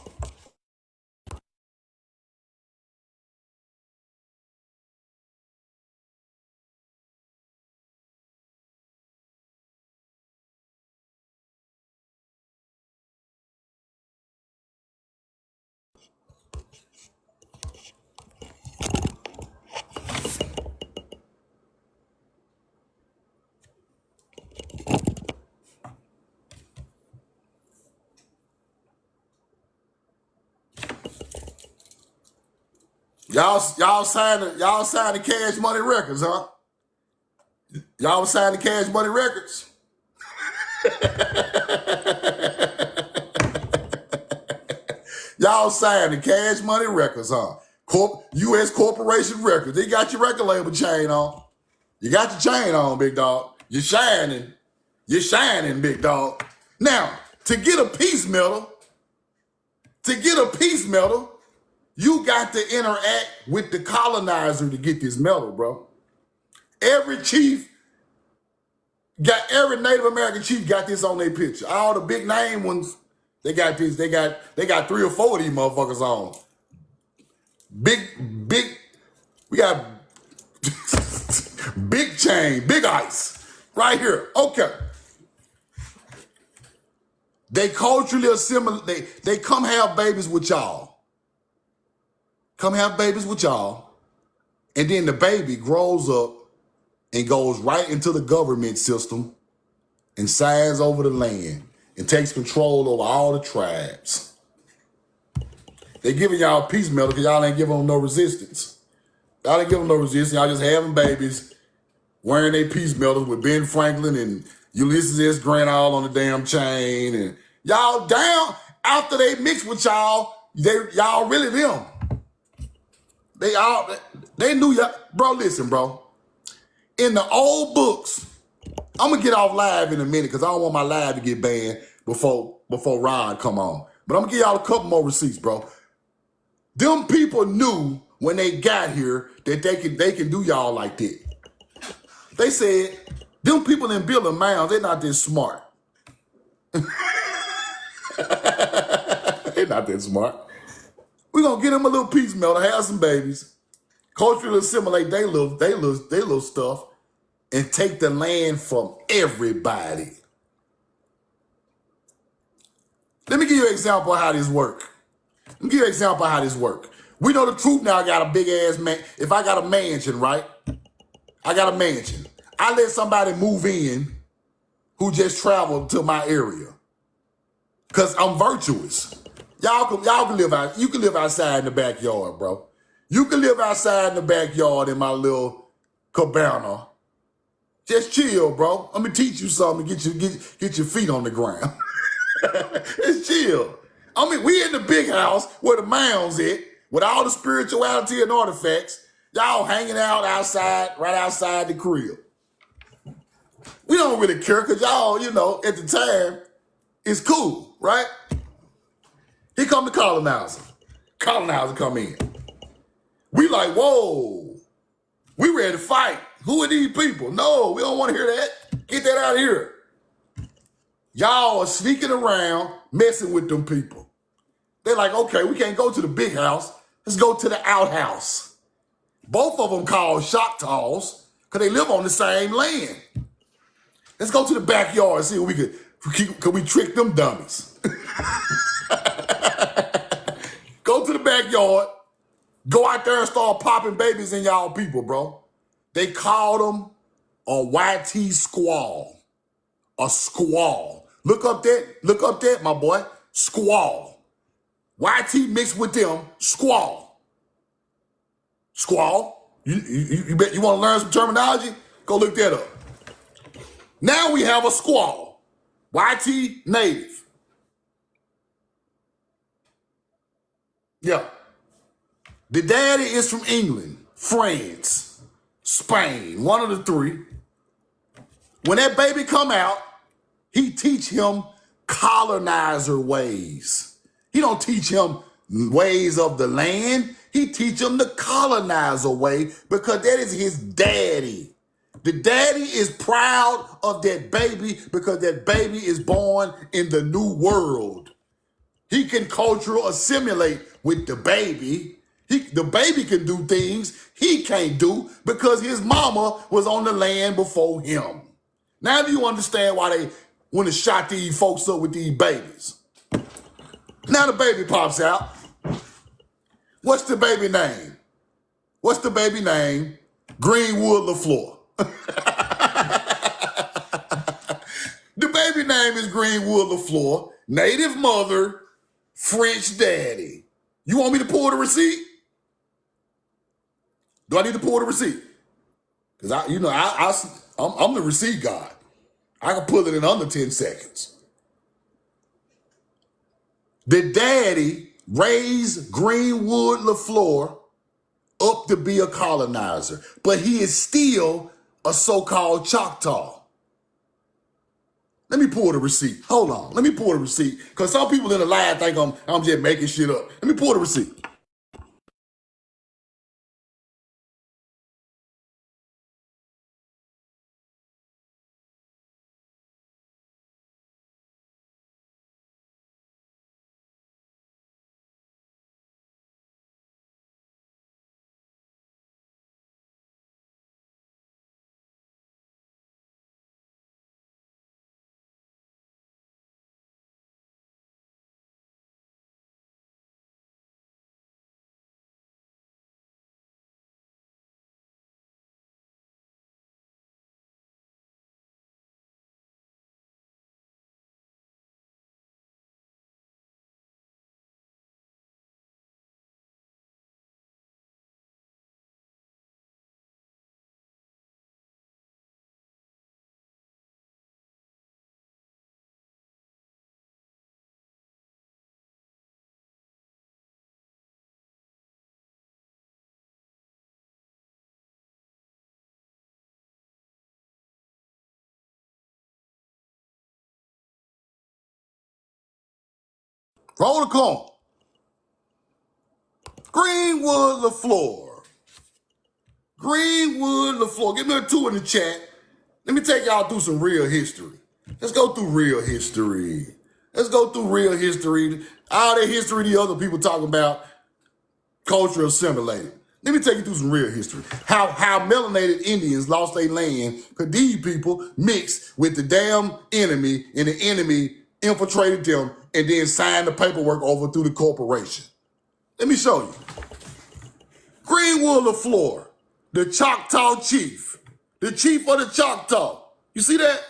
A: Y'all signed the Cash Money Records, huh? Y'all signed the Cash Money Records. Y'all signed the Cash Money Records, huh? U.S. Corporation Records. They got your record label chain on. You got your chain on, big dog. You're shining. You're shining, big dog. Now, to get a peace medal, you got to interact with the colonizer to get this medal, bro. Every Native American chief got this on their picture. All the big name ones, they got this. They got 3 or 4 of these motherfuckers on. We got big chain, big ice, right here. Okay. They culturally assimilate. They come have babies with y'all. Come have babies with y'all. And then the baby grows up and goes right into the government system and signs over the land and takes control over all the tribes. They giving y'all peace medal because y'all ain't giving them no resistance. Y'all ain't giving them no resistance. Y'all just having babies, wearing their peace medals with Ben Franklin and Ulysses S. Grant all on the damn chain. And y'all down after they mix with y'all, y'all really them. They knew y'all. Bro, listen, bro. In the old books, I'm gonna get off live in a minute because I don't want my live to get banned before Ron come on. But I'm gonna give y'all a couple more receipts, bro. Them people knew when they got here that they can do y'all like that. They said, them people in building mounds, they're not this smart. They're not that smart. We're gonna get them a little piece meal to have some babies, culturally assimilate they little stuff, and take the land from everybody. Let me give you an example of how this works. We know the truth now. I got a big ass man. If I got a mansion, right? I got a mansion. I let somebody move in who just traveled to my area. Cause I'm virtuous. Y'all can live out. You can live outside in the backyard, bro. You can live outside in the backyard in my little cabana. Just chill, bro. Let me teach you something. Get your feet on the ground. It's chill. I mean, we in the big house where the mound's at, with all the spirituality and artifacts. Y'all hanging out outside, right outside the crib. We don't really care because y'all, at the time, it's cool, right? Here come the colonizer. Colonizer come in. We like, whoa, we ready to fight. Who are these people? No, we don't want to hear that. Get that out of here. Y'all are sneaking around, messing with them people. They're like, okay, we can't go to the big house. Let's go to the outhouse. Both of them called Choctaws because they live on the same land. Let's go to the backyard and see if could we trick them dummies. Go to the backyard, go out there and start popping babies in y'all people, bro. They called them a YT squall, a squall. Look up that, my boy, squall. YT mixed with them, squall. Squall? You bet you want to learn some terminology? Go look that up. Now we have a squall. YT native. Yeah. The daddy is from England, France, Spain, one of the three. When that baby come out, he teach him colonizer ways. He don't teach him ways of the land. He teach him the colonizer way because that is his daddy. The daddy is proud of that baby because that baby is born in the new world. He can cultural assimilate with the baby. The baby can do things he can't do because his mama was on the land before him. Now do you understand why they want to shot these folks up with these babies? Now the baby pops out. What's the baby name? Greenwood LaFleur. The baby name is Greenwood LaFleur. Native mother, French daddy. You want me to pull the receipt? Do I need to pull the receipt? Because I'm the receipt god. I can pull it in under 10 seconds. The daddy raised Greenwood LaFleur up to be a colonizer, but he is still a so-called Choctaw. Let me pull the receipt. Hold on. Let me pull the receipt because some people in the line think I'm just making shit up. Let me pull the receipt. Roll the coin. Greenwood LaFleur. Greenwood LaFleur. Give me a 2 in the chat. Let me take y'all through some real history. Let's go through real history. Let's go through real history. All the history the other people talking about, culture assimilated. Let me take you through some real history. How melanated Indians lost their land because these people mixed with the damn enemy, and the enemy infiltrated them and then signed the paperwork over through the corporation. Let me show you. Greenwood LaFleur, the Choctaw chief, the chief of the Choctaw. You see that?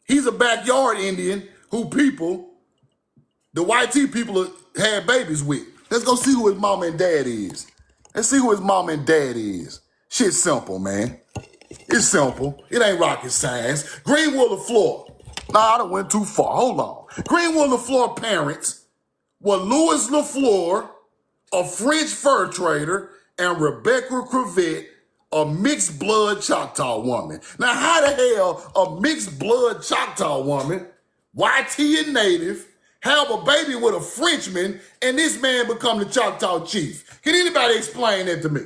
A: He's a backyard Indian who the white tea people had babies with. Let's go see who his mom and dad is. Let's see who his mom and dad is. Shit's simple, man. It's simple. It ain't rocket science. Greenwood LaFleur. Nah, I done went too far. Hold on. Greenwood LaFleur parents were Louis LaFleur, a French fur trader, and Rebecca Crevette, a mixed blood Choctaw woman. Now, how the hell a mixed blood Choctaw woman, YT and native, have a baby with a Frenchman, and this man become the Choctaw chief? Can anybody explain that to me?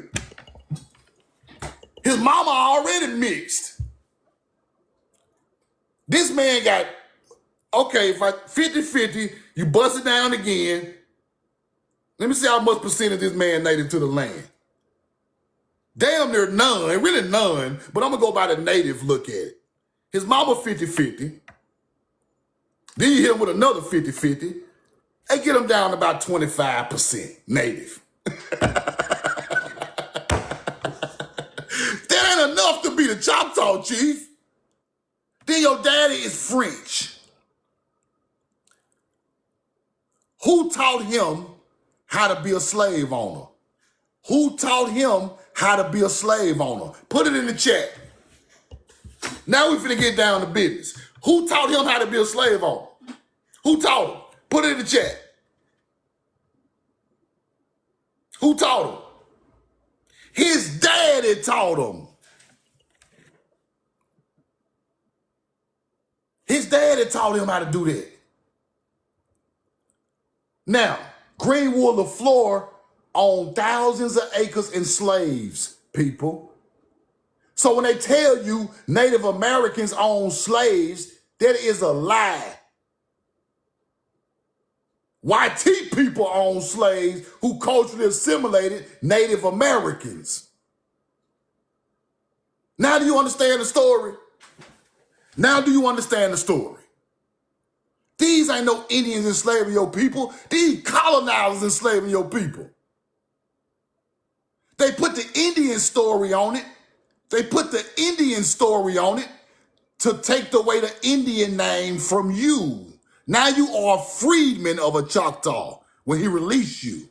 A: His mama already mixed. This man got, okay, if I 50-50, you bust it down again. Let me see how much percentage this man native to the land. Damn near none, really none, but I'm gonna go by the native look at it. His mama 50-50. Then you hit him with another 50-50. They get him down to about 25% native. That ain't enough to be the Choctaw chief. Then your daddy is French. Who taught him how to be a slave owner? Who taught him how to be a slave owner? Put it in the chat. Now we finna get down to business. Who taught him how to be a slave owner? Who taught him? Put it in the chat. Who taught him? His daddy taught him. His daddy taught him how to do that. Now, Greenwood LaFleur owned thousands of acres and slaves, people. So when they tell you Native Americans own slaves, that is a lie. YT people own slaves who culturally assimilated Native Americans. Now do you understand the story? Now do you understand the story? These ain't no Indians enslaving your people. These colonizers enslaving your people. They put the Indian story on it. They put the Indian story on it to take away the Indian name from you. Now you are a freedman of a Choctaw when he released you.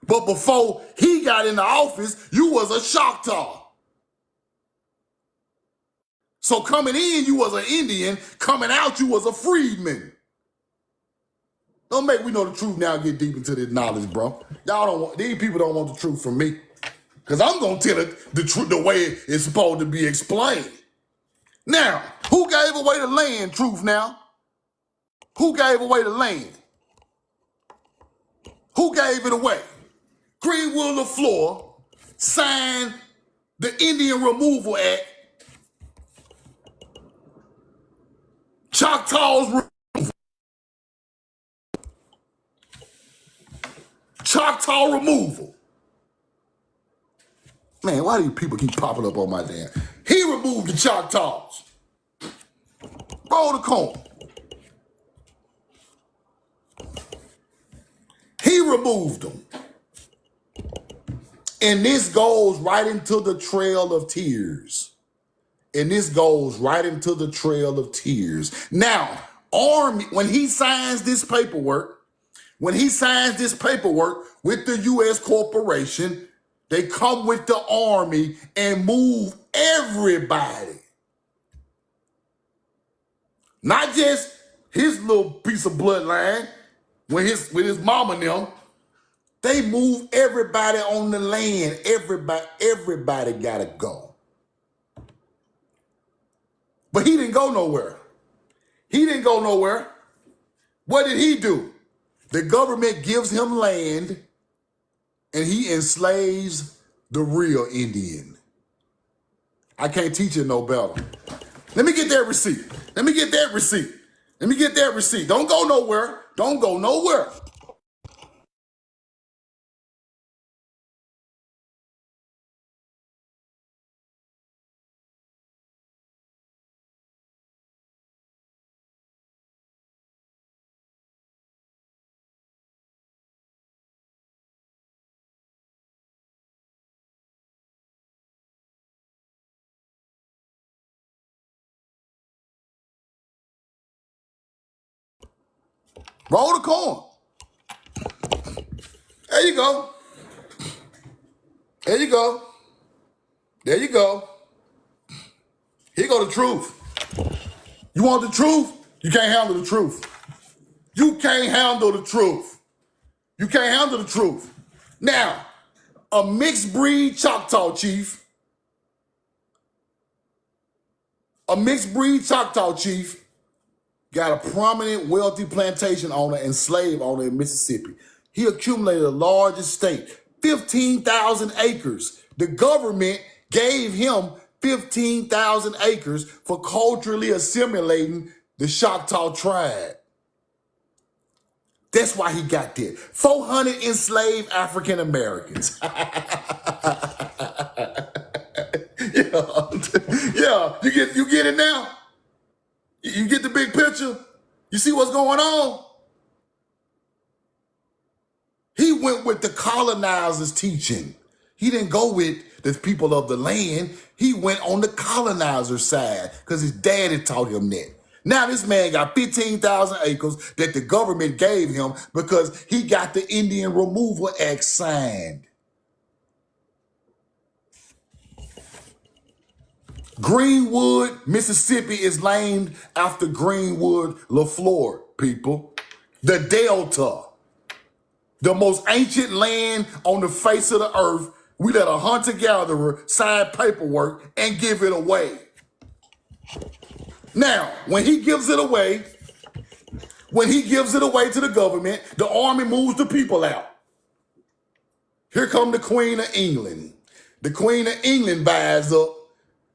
A: But before he got in the office, you was a Choctaw. So coming in, you was an Indian. Coming out, you was a freedman. Don't make me know the truth now and get deep into this knowledge, bro. Y'all don't want, these people don't want the truth from me. Because I'm going to tell it the truth the way it's supposed to be explained. Now, who gave away the land, truth now? Who gave away the land? Who gave it away? Greenwood LaFleur signed the Indian Removal Act. Choctaws removal. Choctaw removal. Man, why do you people keep popping up on my damn? He removed the Choctaws. Roll the coin. He removed them. And this goes right into the Trail of Tears. And this goes right into the Trail of Tears. Now, Army, when he signs this paperwork with the U.S. corporation, they come with the Army and move everybody. Not just his little piece of bloodline, with his mama and them. They move everybody on the land. Everybody gotta go. But he didn't go nowhere. What did he do? The government gives him land and he enslaves the real Indian. I can't teach it no better. Let me get that receipt. Let me get that receipt. Let me get that receipt. Don't go nowhere. Don't go nowhere. Roll the coin. There you go. There you go. There you go. Here go the truth. You want the truth? You can't handle the truth. You can't handle the truth. You can't handle the truth. Now, a mixed breed Choctaw chief, got a prominent wealthy plantation owner and slave owner in Mississippi. He accumulated a large estate, 15,000 acres. The government gave him 15,000 acres for culturally assimilating the Choctaw tribe. That's why he got there. 400 enslaved African Americans. Yeah, you get it now? You get the big picture? You see what's going on? He went with the colonizers' teaching. He didn't go with the people of the land. He went on the colonizer side because his daddy taught him that. Now this man got 15,000 acres that the government gave him because he got the Indian Removal Act signed. Greenwood, Mississippi is named after Greenwood, LaFleur, people. The Delta, the most ancient land on the face of the earth. We let a hunter-gatherer sign paperwork and give it away. Now, when he gives it away to the government, the army moves the people out. Here come the Queen of England. The Queen of England buys up.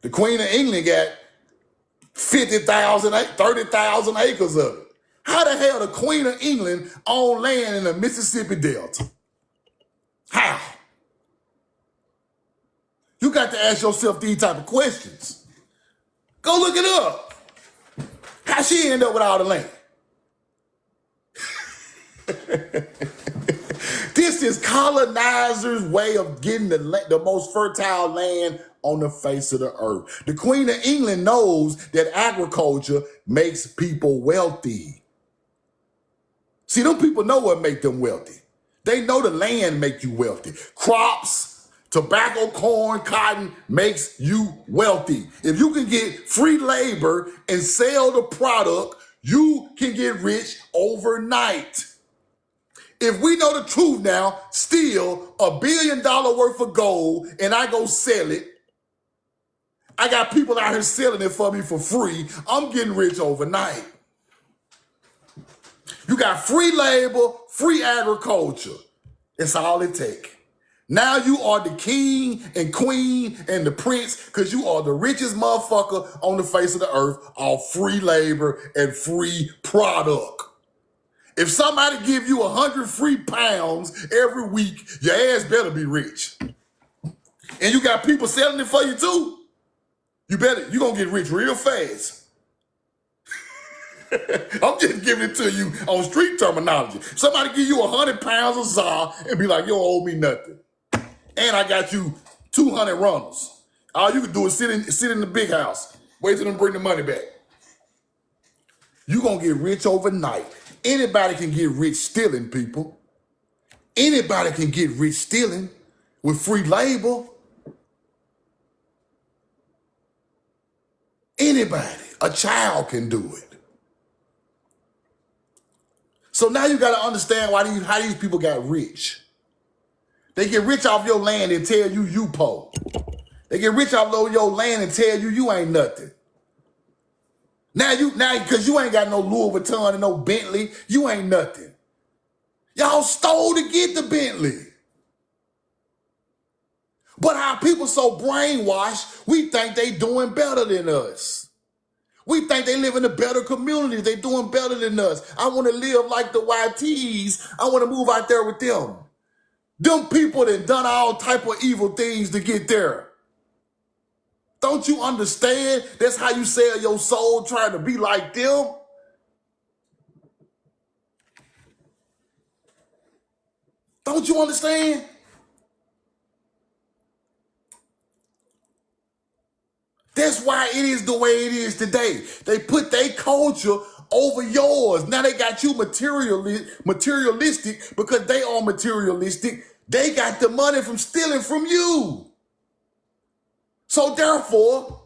A: The Queen of England got 50,000, 30,000 acres of it. How the hell the Queen of England own land in the Mississippi Delta? How? You got to ask yourself these type of questions. Go look it up. How she end up with all the land? This is colonizers' way of getting the most fertile land on the face of the earth. The Queen of England knows that agriculture makes people wealthy. See, them people know what make them wealthy. They know the land make you wealthy. Crops, tobacco, corn, cotton makes you wealthy. If you can get free labor and sell the product, you can get rich overnight. If we know the truth now, steal $1 billion worth of gold and I go sell it, I got people out here selling it for me for free, I'm getting rich overnight. You got free labor, free agriculture. That's all it takes. Now you are the king and queen and the prince because you are the richest motherfucker on the face of the earth off free labor and free product. If somebody give you 100 free pounds every week, your ass better be rich. And you got people selling it for you too. You're gonna get rich real fast. I'm just giving it to you on street terminology. Somebody give you 100 pounds of ZAR and be like, you don't owe me nothing. And I got you 200 runners. All you can do is sit in the big house. Wait till them bring the money back. You're gonna get rich overnight. Anybody can get rich stealing, people. Anybody can get rich stealing with free labor. Anybody, a child can do it. So now you got to understand how these people got rich. They get rich off your land and tell you poor. They get rich off your land and tell you ain't nothing. Now because you ain't got no Louis Vuitton and no Bentley, you ain't nothing. Y'all stole to get the Bentley. But our people so brainwashed, we think they doing better than us. We think they live in a better community. They doing better than us. I want to live like the YTs. I want to move out there with them. Them people that done all type of evil things to get there. Don't you understand? That's how you sell your soul, trying to be like them. Don't you understand? That's why it is the way it is today. They put their culture over yours. Now they got you materialistic because they are materialistic. They got the money from stealing from you. So therefore,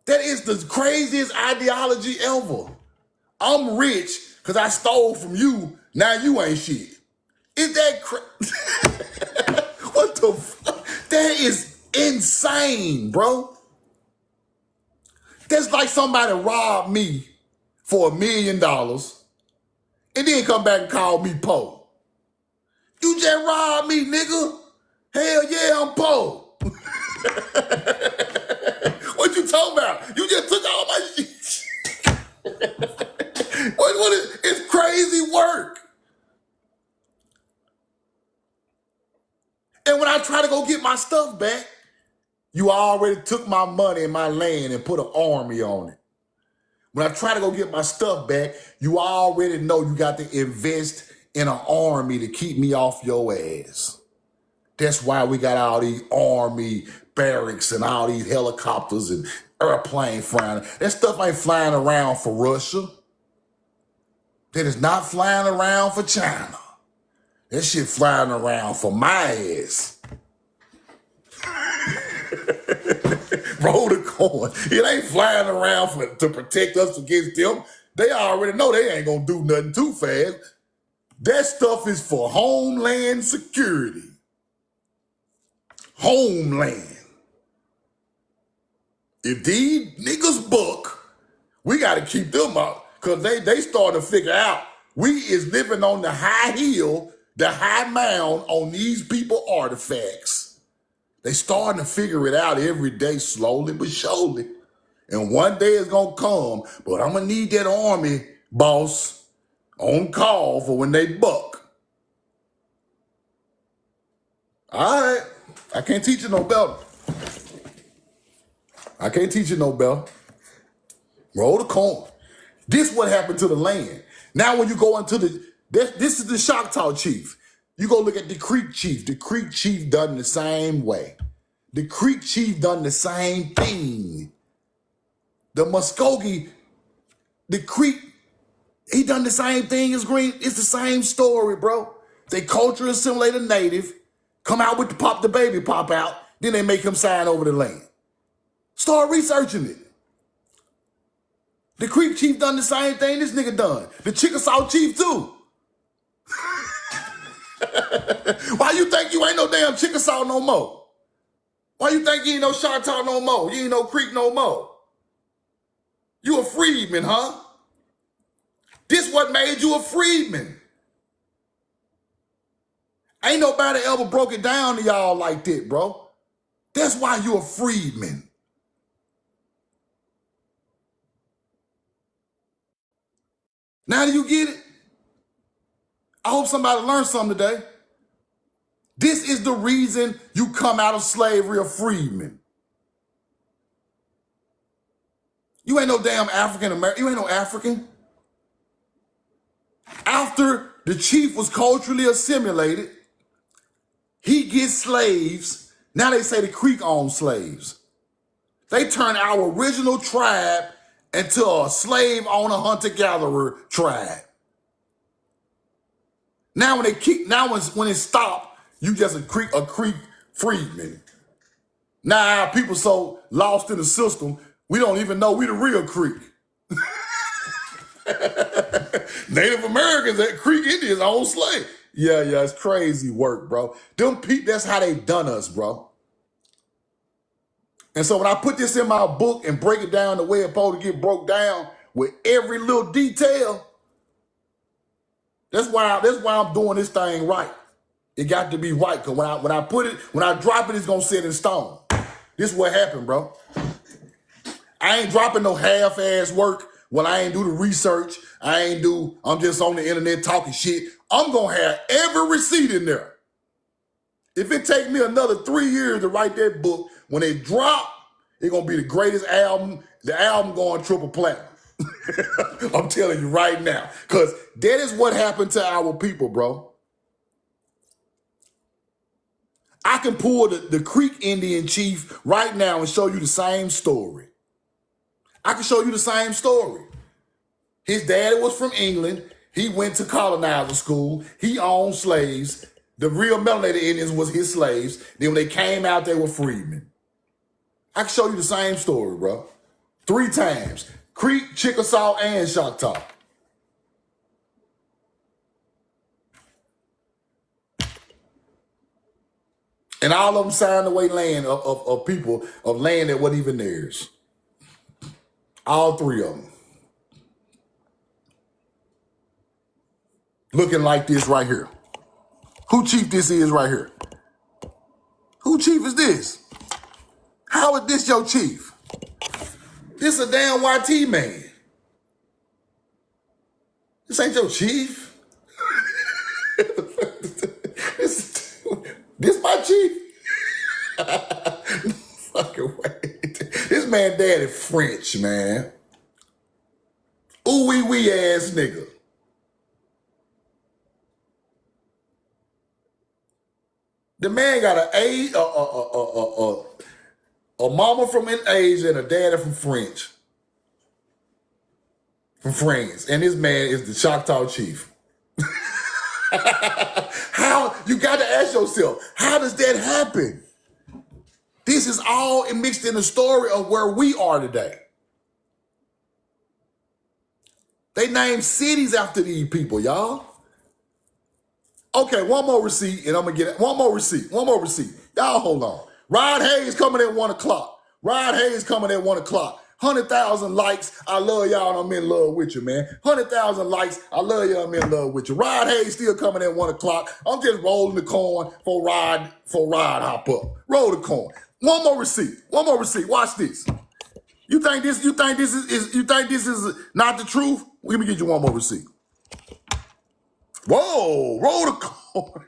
A: that is the craziest ideology ever. I'm rich because I stole from you. Now you ain't shit. Is that what the fuck? That is insane, bro. That's like somebody robbed me for $1 million and then come back and call me po. You just robbed me, nigga. Hell yeah, I'm po. What you talking about? You just took all my shit. It's crazy work. And when I try to go get my stuff back, you already took my money and my land and put an army on it. When I try to go get my stuff back, you already know you got to invest in an army to keep me off your ass. That's why we got all these army barracks and all these helicopters and airplanes flying. That stuff ain't flying around for Russia. That is not flying around for China. That shit flying around for my ass. Roll the coin. It ain't flying around to protect us against them. They already know they ain't gonna do nothing too fast. That stuff is for homeland security. Homeland. If these niggas buck, we gotta keep them up because they starting to figure out we is living on the high hill, the high mound on these people artifacts. They starting to figure it out every day, slowly but surely. And one day it's gonna come, but I'm gonna need that army boss on call for when they buck. All right, I can't teach you no better. I can't teach you no better. Roll the coin. This what happened to the land. Now when you go into this is the Choctaw chief. You go look at the Creek chief. The Creek chief done the same way. The Creek chief done the same thing. The Muskogee, the Creek, he done the same thing as Green. It's the same story, bro. They culture assimilate a native, come out with the baby pop out, then they make him sign over the land. Start researching it. The Creek chief done the same thing this nigga done. The Chickasaw chief too. Why you think you ain't no damn Chickasaw no more? Why you think you ain't no Choctaw no more? You ain't no Creek no more? You a freedman, huh? This what made you a freedman. Ain't nobody ever broke it down to y'all like that, bro. That's why you a freedman. Now do you get it? I hope somebody learned something today. This is the reason you come out of slavery a freedman. You ain't no damn African American. You ain't no African. After the chief was culturally assimilated, he gets slaves. Now they say the Creek owned slaves. They turn our original tribe into a slave owner hunter-gatherer tribe. Now when it stopped, you just a Creek freedman. Now our people so lost in the system, we don't even know we the real Creek. Native Americans, that Creek Indians own slave. Yeah, it's crazy work, bro. Them people, that's how they done us, bro. And so when I put this in my book and break it down the way it's supposed to get broke down with every little detail, That's why I'm doing this thing right. It got to be right, because when I drop it, it's gonna sit in stone. This is what happened, bro. I ain't dropping no half-ass work when I ain't do the research. I'm just on the internet talking shit. I'm gonna have every receipt in there. If it take me another 3 years to write that book, when it drop, it's gonna be the greatest album. The album going triple platinum. I'm telling you right now. Because that is what happened to our people, bro. I can pull the Creek Indian chief right now and show you the same story. I can show you the same story. His daddy was from England. He went to colonizer school. He owned slaves. The real melanated Indians was his slaves. Then when they came out, they were freedmen. I can show you the same story, bro. 3 times. Creek, Chickasaw, and Choctaw. And all of them signed away land of people, of land that wasn't even theirs. All 3 of them. Looking like this right here. Who chief this is right here? Who chief is this? How is this your chief? This a damn YT man. This ain't your chief. this my chief. Fucking wait. This man daddy French, man. Ooh wee ass nigga. The man got a mama from Asia and a daddy from French. From France. And this man is the Choctaw chief. How, you got to ask yourself, how does that happen? This is all mixed in the story of where we are today. They named cities after these people, y'all. Okay, one more receipt, and I'm gonna get it. One more receipt. Y'all hold on. Rod Hayes coming at 1 o'clock. 100,000 likes. I love y'all and I'm in love with you, man. 100,000 likes. I love y'all, I'm in love with you. Rod Hayes still coming at 1 o'clock. I'm just rolling the coin for Rod hop up. Roll the coin. One more receipt. Watch this. You think this is not the truth? Let me get you one more receipt. Whoa, roll the coin.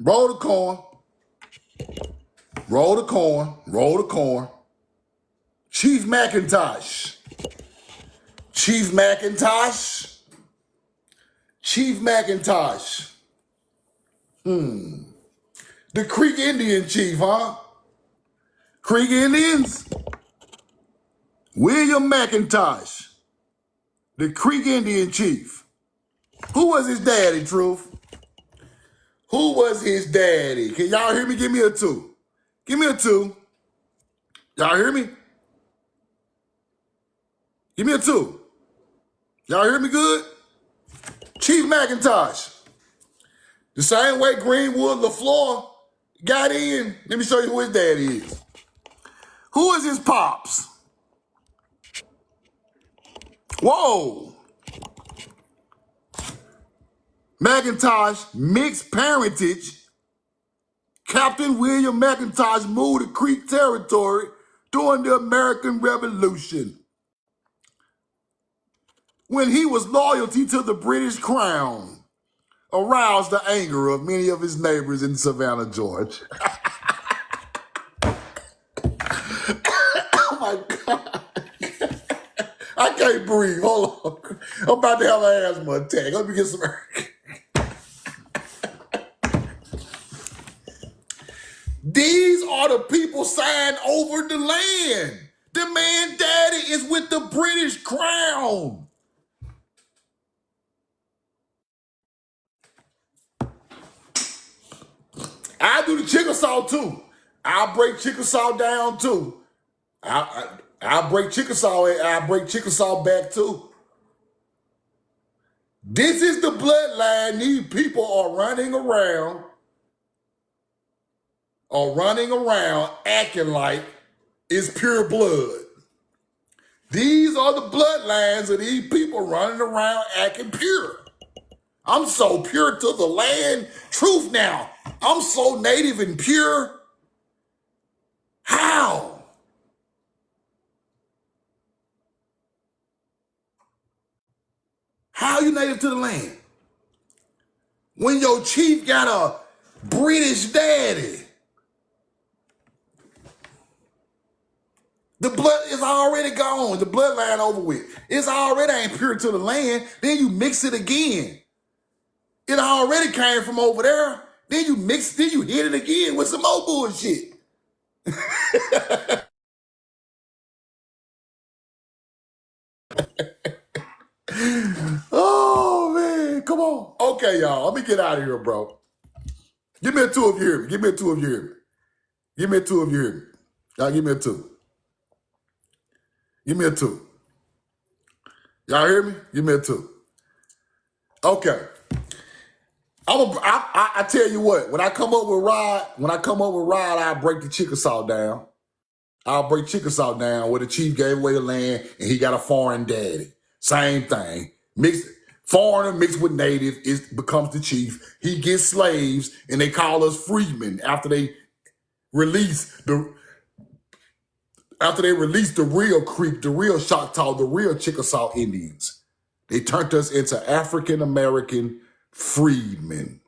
A: Roll the corn. Roll the corn. Roll the corn. Chief McIntosh. Chief McIntosh. Chief McIntosh. The Creek Indian chief, huh? Creek Indians? William McIntosh. The Creek Indian chief. Who was his daddy, Truth? Who was his daddy? Can y'all hear me? Give me a 2. Give me a 2. Y'all hear me? Give me a 2. Y'all hear me good? Chief McIntosh. The same way Greenwood LaFleur got in. Let me show you who his daddy is. Who is his pops? Whoa. McIntosh, mixed parentage. Captain William McIntosh moved to Creek territory during the American Revolution, when he was loyalty to the British Crown aroused the anger of many of his neighbors in Savannah, Georgia. Oh my God. I can't breathe. Hold on. I'm about to have an asthma attack. Let me get some air. These are the people signed over the land. The man daddy is with the British Crown. I do the Chickasaw too. I'll break Chickasaw down too. I'll break Chickasaw and I'll break Chickasaw back too. This is the bloodline these people are running around acting like it's pure blood. These are the bloodlines of these people running around acting pure. I'm so pure to the land. Truth now. I'm so native and pure. How? How you native to the land? When your chief got a British daddy. The blood is already gone. The bloodline over with. It's already ain't pure to the land. Then you mix it again. It already came from over there. Then you hit it again with some more bullshit. Oh, man. Come on. Okay, y'all. Let me get out of here, bro. Give me a 2 if you hear me. Give me a 2 if you hear me. Give me a 2 if you hear me. Y'all give me a 2. Give me a 2. Y'all hear me? Give me a 2. Okay. I tell you what, when I come up with Rod, I'll break the Chickasaw down. I'll break Chickasaw down where the chief gave away the land and he got a foreign daddy. Same thing. Foreigner mixed with native becomes the chief. He gets slaves and they call us freedmen after they release the real Creek, the real Choctaw, the real Chickasaw Indians. They turned us into African-American freedmen.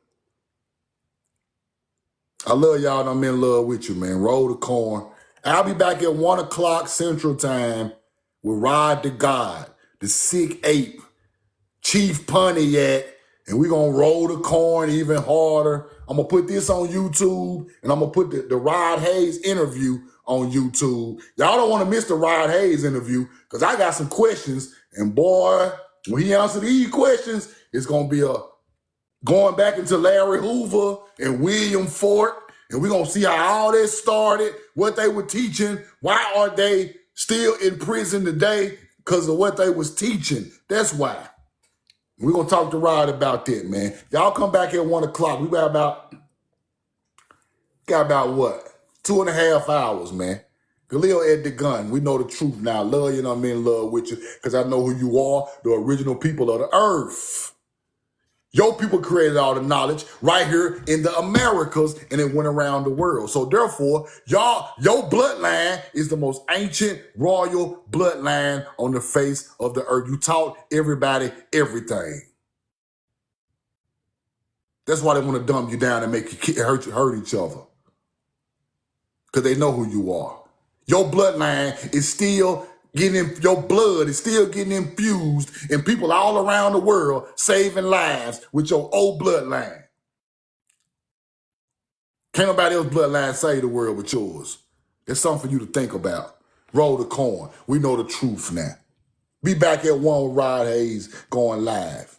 A: I love y'all and I'm in love with you, man. Roll the corn. I'll be back at 1 o'clock Central Time with Rod the God, the sick ape, Chief Pontiac, and we're going to roll the corn even harder. I'm going to put this on YouTube, and I'm going to put the Rod Hayes interview on YouTube. Y'all don't want to miss the Rod Hayes interview because I got some questions, and boy, when he answers these questions, it's going to be going back into Larry Hoover and William Fort, and we're going to see how all that started, what they were teaching, why are they still in prison today because of what they was teaching. That's why. We're going to talk to Rod about that, man. Y'all come back at 1 o'clock. We got about what? 2.5 hours, man. Khalil at the gun. We know the truth now. Love you and I'm in love with you because I know who you are, the original people of the earth. Your people created all the knowledge right here in the Americas and it went around the world. So therefore, your bloodline is the most ancient royal bloodline on the face of the earth. You taught everybody everything. That's why they want to dumb you down and make you hurt each other. Because they know who you are. Your bloodline is still your blood is still getting infused in people all around the world, saving lives with your old bloodline. Can't nobody else's bloodline save the world but yours. It's something for you to think about. Roll the coin. We know the truth now. Be back at 1 with Rod Hayes going live.